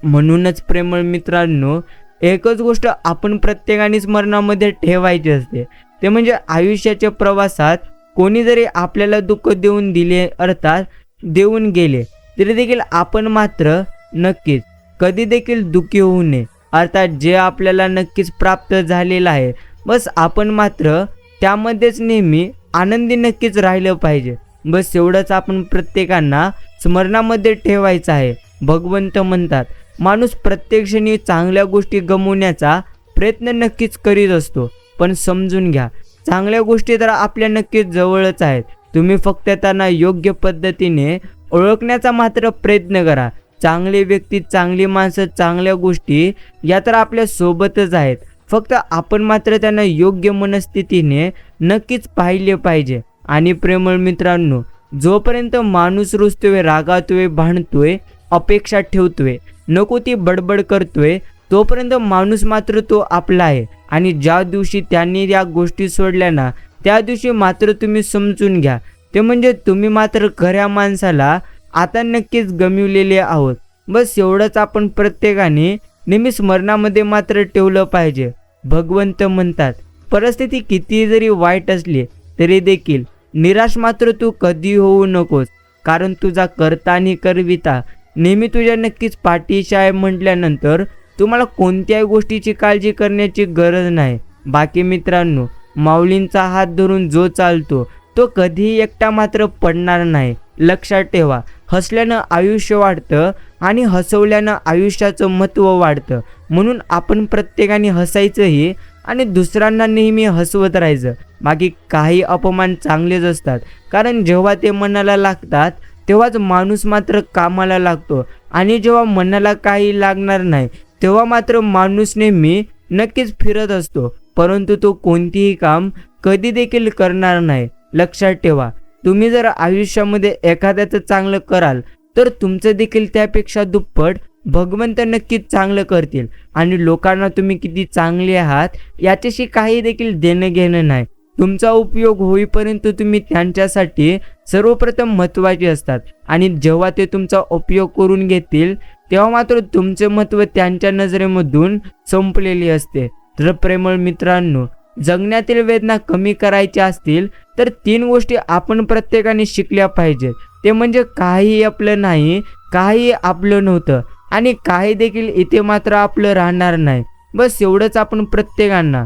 म्हणूनच प्रेमळ मित्रांनो, एकच गोष्ट आपण प्रत्येकाने स्मरणामध्ये ठेवायची असते, ते म्हणजे आयुष्याच्या प्रवासात कोणी जरी आपल्याला दुःख देऊन दिले, अर्थात देऊन गेले, तरी देखील आपण मात्र नक्कीच कधी देखील दुःखी होऊ नये. अर्थात जे आपल्याला नक्कीच प्राप्त झालेलं आहे, बस आपण मात्र त्यामध्येच नेहमी आनंदी नक्कीच राहिलं पाहिजे. बस एवढंच आपण प्रत्येकांना स्मरणामध्ये ठेवायचं आहे. भगवंत म्हणतात, माणूस प्रत्येक क्षणी चांगल्या गोष्टी गमवण्याचा प्रयत्न नक्कीच करीत असतो, पण समजून घ्या, चांगल्या गोष्टी तर आपल्या नक्कीच जवळच आहेत. तुम्ही फक्त त्यांना योग्य पद्धतीने ओळखण्याचा मात्र प्रयत्न करा. चांगले व्यक्ती, चांगली माणसं, चांगल्या गोष्टी या तर आपल्या सोबतच आहेत. फक्त आपण मात्र त्यांना योग्य मनस्थितीने नक्कीच पाहिले पाहिजे. आणि प्रेमळ मित्रांनो, जोपर्यंत माणूस रुसतोय, रागातोय, भांडतोय, अपेक्षा ठेवतोय, नको ती बडबड करतोय, तोपर्यंत माणूस मात्र तो आपला आहे. आणि ज्या दिवशी त्यांनी या गोष्टी सोडल्या ना, त्या दिवशी मात्र तुम्ही समजून घ्या, ते म्हणजे तुम्ही मात्र खऱ्या माणसाला आता नक्कीच गमावलेले आहोत. बस एवढंच आपण प्रत्येकाने नेहमी स्मरणामध्ये मात्र ठेवलं पाहिजे. भगवंत म्हणतात, परिस्थिती किती जरी वाईट असली तरी देखील निराश मात्र तू कधी होऊ नकोस, कारण तुझा कर्ता आणि करविता नेहमी तुझ्या नक्कीच पाठीशी आहे. म्हटल्यानंतर तुम्हाला कोणत्याही गोष्टीची काळजी करण्याची गरज नाही. बाकी मित्रांनो, माऊलींचा हात धरून जो चालतो तो कधीही एकटा मात्र पडणार नाही. लक्षात ठेवा, हसल्यानं आयुष्य वाढतं आणि हसवल्यानं आयुष्याचं महत्त्व वाढतं. म्हणून आपण प्रत्येकाने हसायचंही आणि दुसऱ्यांना नेहमी हसवत राहायचं. बाकी काही अपमान चांगलेच असतात, कारण जेव्हा ते मनाला लागतात तेव्हाच माणूस मात्र कामाला लागतो, आणि जेव्हा मनाला काही लागणार नाही तेव्हा मात्र माणूस नेहमी नक्कीच फिरत असतो, परंतु तो कोणतीही काम कधी देखील करणार नाही. लक्षात ठेवा, तुम्ही जर आयुष्यामध्ये एखाद्याचं चांगलं कराल तर तुमचं देखील त्यापेक्षा दुप्पट भगवंत नक्कीच चांगलं करतील. आणि लोकांना तुम्ही किती चांगले आहात याच्याशी काही देखील देणं घेणं नाही. तुमचा उपयोग होईपर्यंत तुम्ही त्यांच्यासाठी सर्वप्रथम महत्त्वाचे असतात, आणि जेव्हा ते तुमचा उपयोग करून घेतील तेव्हा मात्र तुमचे महत्त्व त्यांच्या नजरेमधून संपलेले असते. तर प्रेमळ मित्रांनो, जगण्यातील वेदना कमी करायच्या असतील तर 3 गोष्टी आपण प्रत्येकाने शिकल्या पाहिजेत. ते म्हणजे काही आपलं नाही, काही आपलं नव्हतं आणि काही देखील इथे मात्र आपलं राहणार नाही. बस एवढंच आपण प्रत्येकांना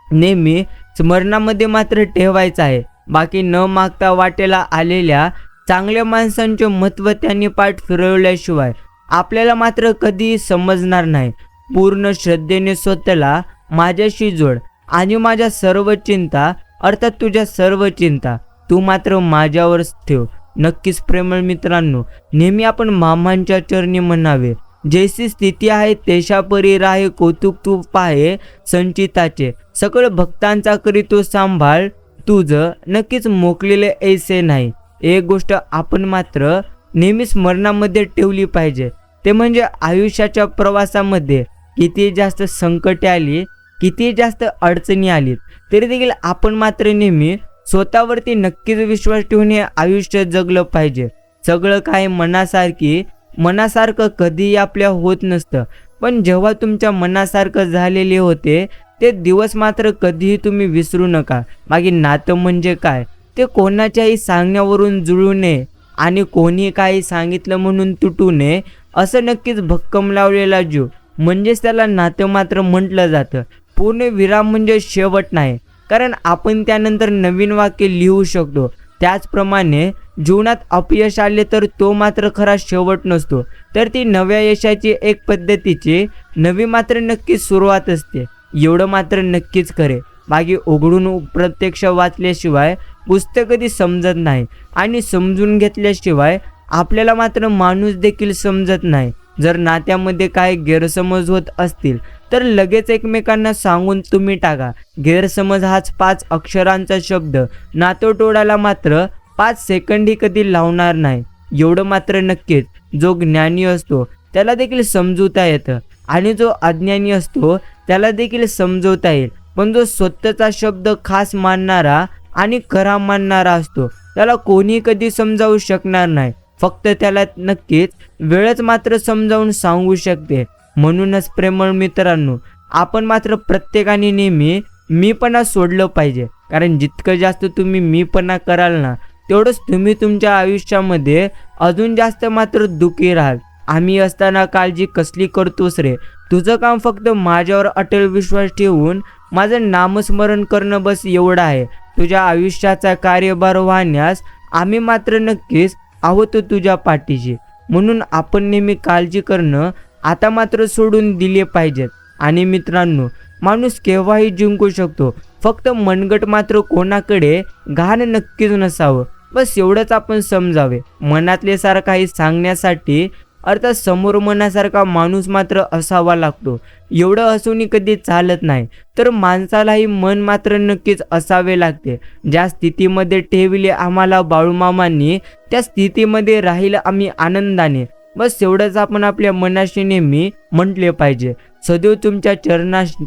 नेहमी स्मरणामध्ये मात्र ठेवायचं आहे. बाकी न मागता वाटेला आलेल्या चांगल्या माणसांचे महत्त्व त्यांनी पाठ फिरवल्याशिवाय आपल्याला मात्र कधीही समजणार नाही. पूर्ण श्रद्धेने स्वतःला माझ्याशी जोड आणि माझ्या सर्व चिंता अर्थात तुझ्या सर्व चिंता तू मात्र माझ्यावरच ठेव. नक्कीच प्रेमळ मित्रांनो, नेहमी आपण मामांच्या चरणी म्हणावे, जैसी स्थिती आहे तेशा परी राहे कौतुक तू पाहे संचिताचे, सकळ भक्तांचा करी तो सांभाळ तुझं नक्कीच मोकलेले ऐसे नाही. एक गोष्ट आपण मात्र नेहमी स्मरणामध्ये ठेवली पाहिजे, ते म्हणजे आयुष्याच्या प्रवासामध्ये किती जास्त संकटे आली, किती जास्त अडचणी आलीत तरी देखील आपण मात्र नेहमी स्वतःवरती नक्कीच विश्वास ठेवून हे आयुष्य जगलं पाहिजे. सगळं काय मनासारखं कधीही आपल्या होत नसतं, पण जेव्हा तुमच्या मनासारखं झालेले होते ते दिवस मात्र कधीही तुम्ही विसरू नका. बाकी नातं म्हणजे काय ते कोणाच्याही सांगण्यावरून जुळू नये आणि कोणी काही सांगितलं म्हणून तुटू नये. असं नक्कीच भक्कम लावलेला जीव म्हणजेच त्याला नातं मात्र म्हटलं जातं. पूर्ण विराम म्हणजे शेवट नाही, कारण आपण त्यानंतर नवीन वाक्य लिहू शकतो. त्याचप्रमाणे जीवनात अपयश आले तर तो मात्र खरा शेवट नसतो, तर ती नव्या यशाची एक पद्धतीची नवी मात्र नक्कीच सुरुवात असते. एवढं मात्र नक्कीच खरे. बाकी उघडून प्रत्यक्ष वाचल्याशिवाय पुस्तक कधी समजत नाही आणि समजून घेतल्याशिवाय आपल्याला मात्र माणूस देखील समजत नाही. जर नात्यामध्ये काय गैरसमज होत असतील तर लगेच एकमेकांना सांगून तुम्ही टाका. गैरसमज हाच 5 अक्षरांचा शब्द नातं तोडायला मात्र 5 सेकंडही कधी लावणार नाही. एवढं मात्र नक्कीच. जो ज्ञानी असतो त्याला देखील समजवता येतं आणि जो अज्ञानी असतो त्याला देखील समजवता येईल, पण जो स्वतःचा शब्द खास मानणारा आणि खरा मानणारा असतो त्याला कोणी कधी समजावू शकणार नाही. फक्त त्याला नक्कीच वेळच मात्र समजावून सांगू शकते. म्हणूनच प्रेमळ मित्रांनो, आपण मात्र प्रत्येकाने नेहमी मीपणा सोडलं पाहिजे, कारण जितकं जास्त तुम्ही मीपणा कराल ना तेवढंच तुम्ही तुमच्या आयुष्यामध्ये अजून जास्त मात्र दुःखी राहाल. आम्ही असताना काळजी कसली करतोस रे, तुझं काम फक्त माझ्यावर अटल विश्वास ठेवून माझं नामस्मरण करणं बस एवढं आहे. तुझ्या आयुष्याचा कार्यभार वाहण्यास आम्ही मात्र नक्कीच आहोत तुझ्या पाठीशी. म्हणून आपण नेहमी काळजी करणं आता मात्र सोडून दिले पाहिजेत. आणि मित्रांनो, माणूस केव्हाही जिंकू शकतो, फक्त मनगट मात्र कोणाकडे घाण नक्कीच नसावं. बस एवढंच आपण समजावे. मनातले सारं काही सांगण्यासाठी अर्थात समोर मनासारखा माणूस मात्र असावा लागतो. एवढं असूनही कधी चालत नाही, तर माणसालाही मन मात्र नक्कीच असावे लागते. ज्या स्थितीमध्ये ठेवले आम्हाला बाळूमामांनी त्या स्थितीमध्ये राहील आम्ही आनंदाने. बस एवढंच आपण आपल्या मनाशी नेहमी म्हटले पाहिजे. सदैव तुमच्या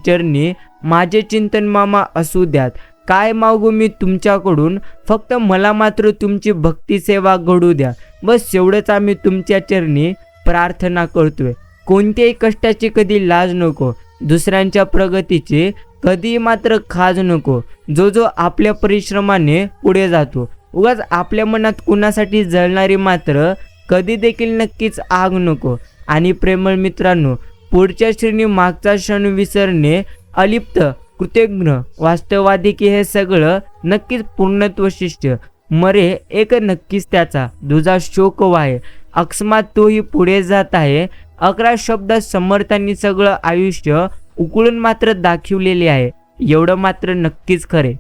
चरणी माझे चिंतन मामा असू द्यात. काय मागू मी तुमच्याकडून, फक्त मला मात्र तुमची भक्ती सेवा घडू द्या. बस एवढंच आम्ही तुमच्या चरणी प्रार्थना करतोय. कोणत्याही कष्टाची कधी लाज नको, दुसऱ्यांच्या प्रगतीची कधी मात्र खाज नको. जो आपल्या परिश्रमाने पुढे जातो, उगाच आपल्या मनात कुणासाठी जळणारी मात्र कधी देखील नक्कीच आग नको. आणि प्रेमळ मित्रांनो, पुढच्या क्षणी मागचा क्षण विसरणे, अलिप्त कृतज्ञ वास्तववादी की हे सगळं नक्कीच पूर्णत्व शिष्य मरे एक नक्कीच त्याचा दुजा शोक वाहे अकस्मात तोही पुढे जात आहे. 11 शब्दात समर्थांनी सगळं आयुष्य उकळून मात्र दाखवलेले आहे. एवढं मात्र नक्कीच खरे.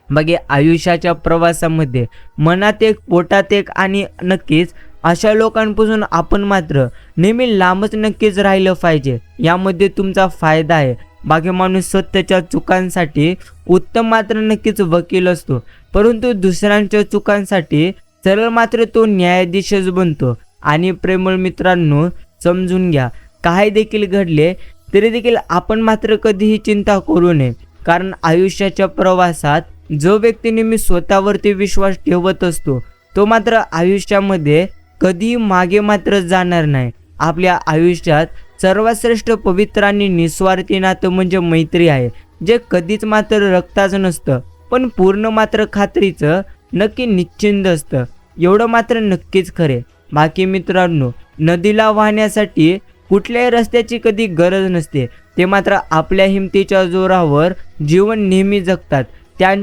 बघे, आयुष्याच्या प्रवासामध्ये मनात एक पोटात एक आणि नक्कीच अशा लोकांपासून आपण मात्र नेहमी लांबच नक्कीच राहिलं पाहिजे. यामध्ये तुमचा फायदा आहे. बाकी माणूस स्वतःच्या चुकांसाठी उत्तम मात्र नक्कीच वकील असतो, परंतु दुसऱ्यांच्या चुकांसाठी सरळ मात्र तो न्यायाधीशच बनतो. आणि प्रेमळ मित्रांनो, समजून घ्या, काय देखील घडले तरी देखील आपण मात्र कधीही चिंता करू नये, कारण आयुष्याच्या प्रवासात जो व्यक्ती नेहमी स्वतःवरती विश्वास ठेवत असतो तो मात्र आयुष्यामध्ये कधीही मागे मात्र जाणार नाही. आपल्या आयुष्यात सर्वात श्रेष्ठ पवित्र आणि निस्वार्थी नातं म्हणजे मैत्री आहे, जे कधीच मात्र रक्ताचं नसतं, पण पूर्ण मात्र खात्रीचं, नक्की निश्चिंत असतं. एवढं मात्र नक्कीच खरे. बाकी मित्रांनो, नदीला वाहण्यासाठी कुठल्याही रस्त्याची कधी गरज नसते. ते मात्र आपल्या हिमतीच्या जोरावर जीवन नेहमी जगतात.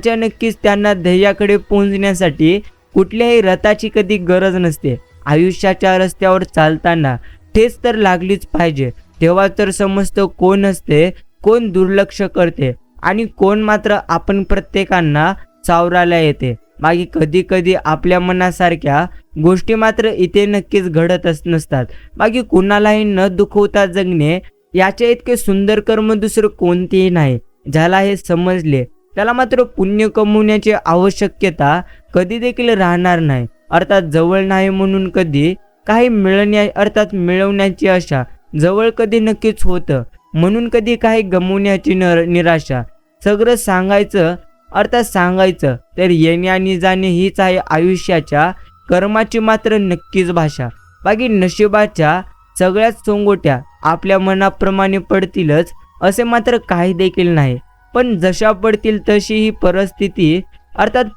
नक्कीच त्यांना ध्येयाकडे पोहोचण्यासाठी कुठल्याही रथाची कधी गरज नसते. आयुष्याच्या रस्त्यावर चालताना ठेच तर लागलीच पाहिजे. तेव्हा तर समजतं कोण असते, कोण दुर्लक्ष करते आणि कोण मात्र आपण प्रत्येकांना सावरायला येते. बाकी कधी कधी आपल्या मनासारख्या गोष्टी मात्र इथे नक्कीच घडतच नसतात. बाकी कुणालाही न दुखवता जगणे याचे इतके सुंदर कर्म दुसरं कोणतेही नाही. ज्याला हे समजले त्याला मात्र पुण्य कमवण्याची आवश्यकता कधी देखील राहणार नाही. अर्थात जवळ नाही म्हणून कधी काही मिळवण्याची आशा, जवळ कधी नक्कीच होतं म्हणून कधी काही गमवण्याची निराशा. सगळं सांगायचं तर येणे आणि जाणे हीच आहे आयुष्याच्या कर्माची मात्र नक्कीच भाषा. बाकी नशिबाच्या सगळ्याच सोंगोट्या आपल्या मनाप्रमाणे पडतीलच असे मात्र काही देखील नाही. पण जशा पडतील तशी ही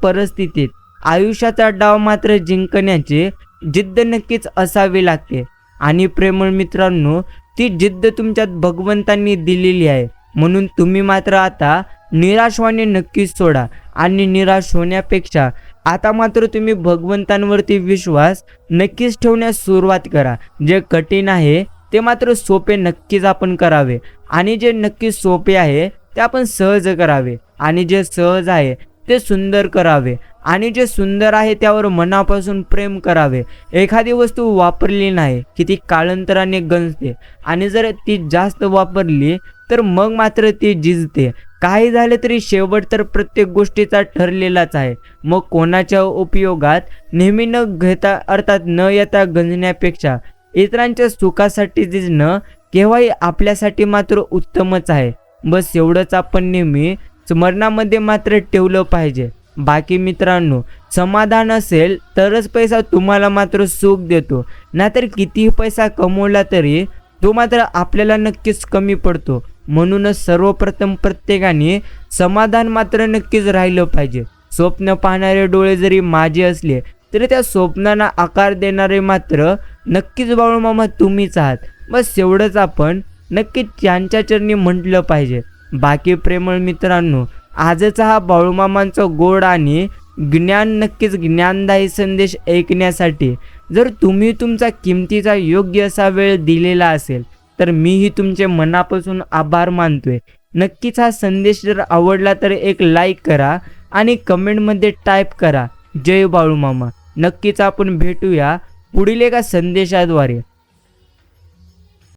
परिस्थितीत आयुष्याचा डाव मात्र जिंकण्याची जिद्द नक्कीच असावी लागते. आणि प्रेमळ मित्रांनो, ती जिद्द तुमच्यात भगवंतांनी दिलेली आहे. म्हणून तुम्ही मात्र आता निराश होणे नक्कीच सोडा आणि निराश होण्यापेक्षा आता मात्र तुम्ही भगवंतांवरती विश्वास नक्कीच ठेवण्यास सुरुवात करा. जे कठीण आहे ते मात्र सोपे नक्कीच आपण करावे आणि जे नक्कीच सोपे आहे ते आपण सहज करावे आणि जे सहज आहे ते सुंदर करावे आणि जे सुंदर आहे त्यावर मनापासून प्रेम करावे. एखादी वस्तू वापरली नाही की ती कालांतराने गंजते आणि जर ती जास्त वापरली तर मग मात्र ती झिजते. काही झाले तरी शेवट तर प्रत्येक गोष्टीचा ठरलेलाच आहे. मग कोणाच्या उपयोगात नेहमी न येता गंजण्यापेक्षा इतरांच्या सुखासाठी झिजणं केव्हाही आपल्यासाठी मात्र उत्तमच आहे. बस एवढंच आपण नेहमी स्मरणामध्ये मात्र ठेवलं पाहिजे. बाकी मित्रांनो, समाधान असेल तरच पैसा तुम्हाला मात्र सुख देतो, नाहीतर कितीही पैसा कमवला तरी तो मात्र आपल्याला नक्कीच कमी पडतो. म्हणूनच सर्वप्रथम प्रत्येकाने समाधान मात्र नक्कीच राहिलं पाहिजे. स्वप्न पाहणारे डोळे जरी माझे असले तरी त्या स्वप्नांना आकार देणारे मात्र नक्कीच बाळूमामा तुम्हीच आहात. बस एवढंच आपण नक्कीच त्यांच्या चरणी म्हटलं पाहिजे. बाकी प्रेमळ मित्रांनो, आजचा हा बाळूमामांचा गोड आणि नक्कीच ज्ञानदायी संदेश ऐकण्यासाठी जर तुम्ही तुमचा किमतीचा योग्य असा वेळ दिलेला असेल तर मीही तुमचे मनापासून आभार मानतोय. नक्कीच हा संदेश जर आवडला तर एक लाईक करा आणि कमेंटमध्ये टाईप करा जय बाळूमामा. नक्कीच आपण भेटूया पुढील एका संदेशाद्वारे.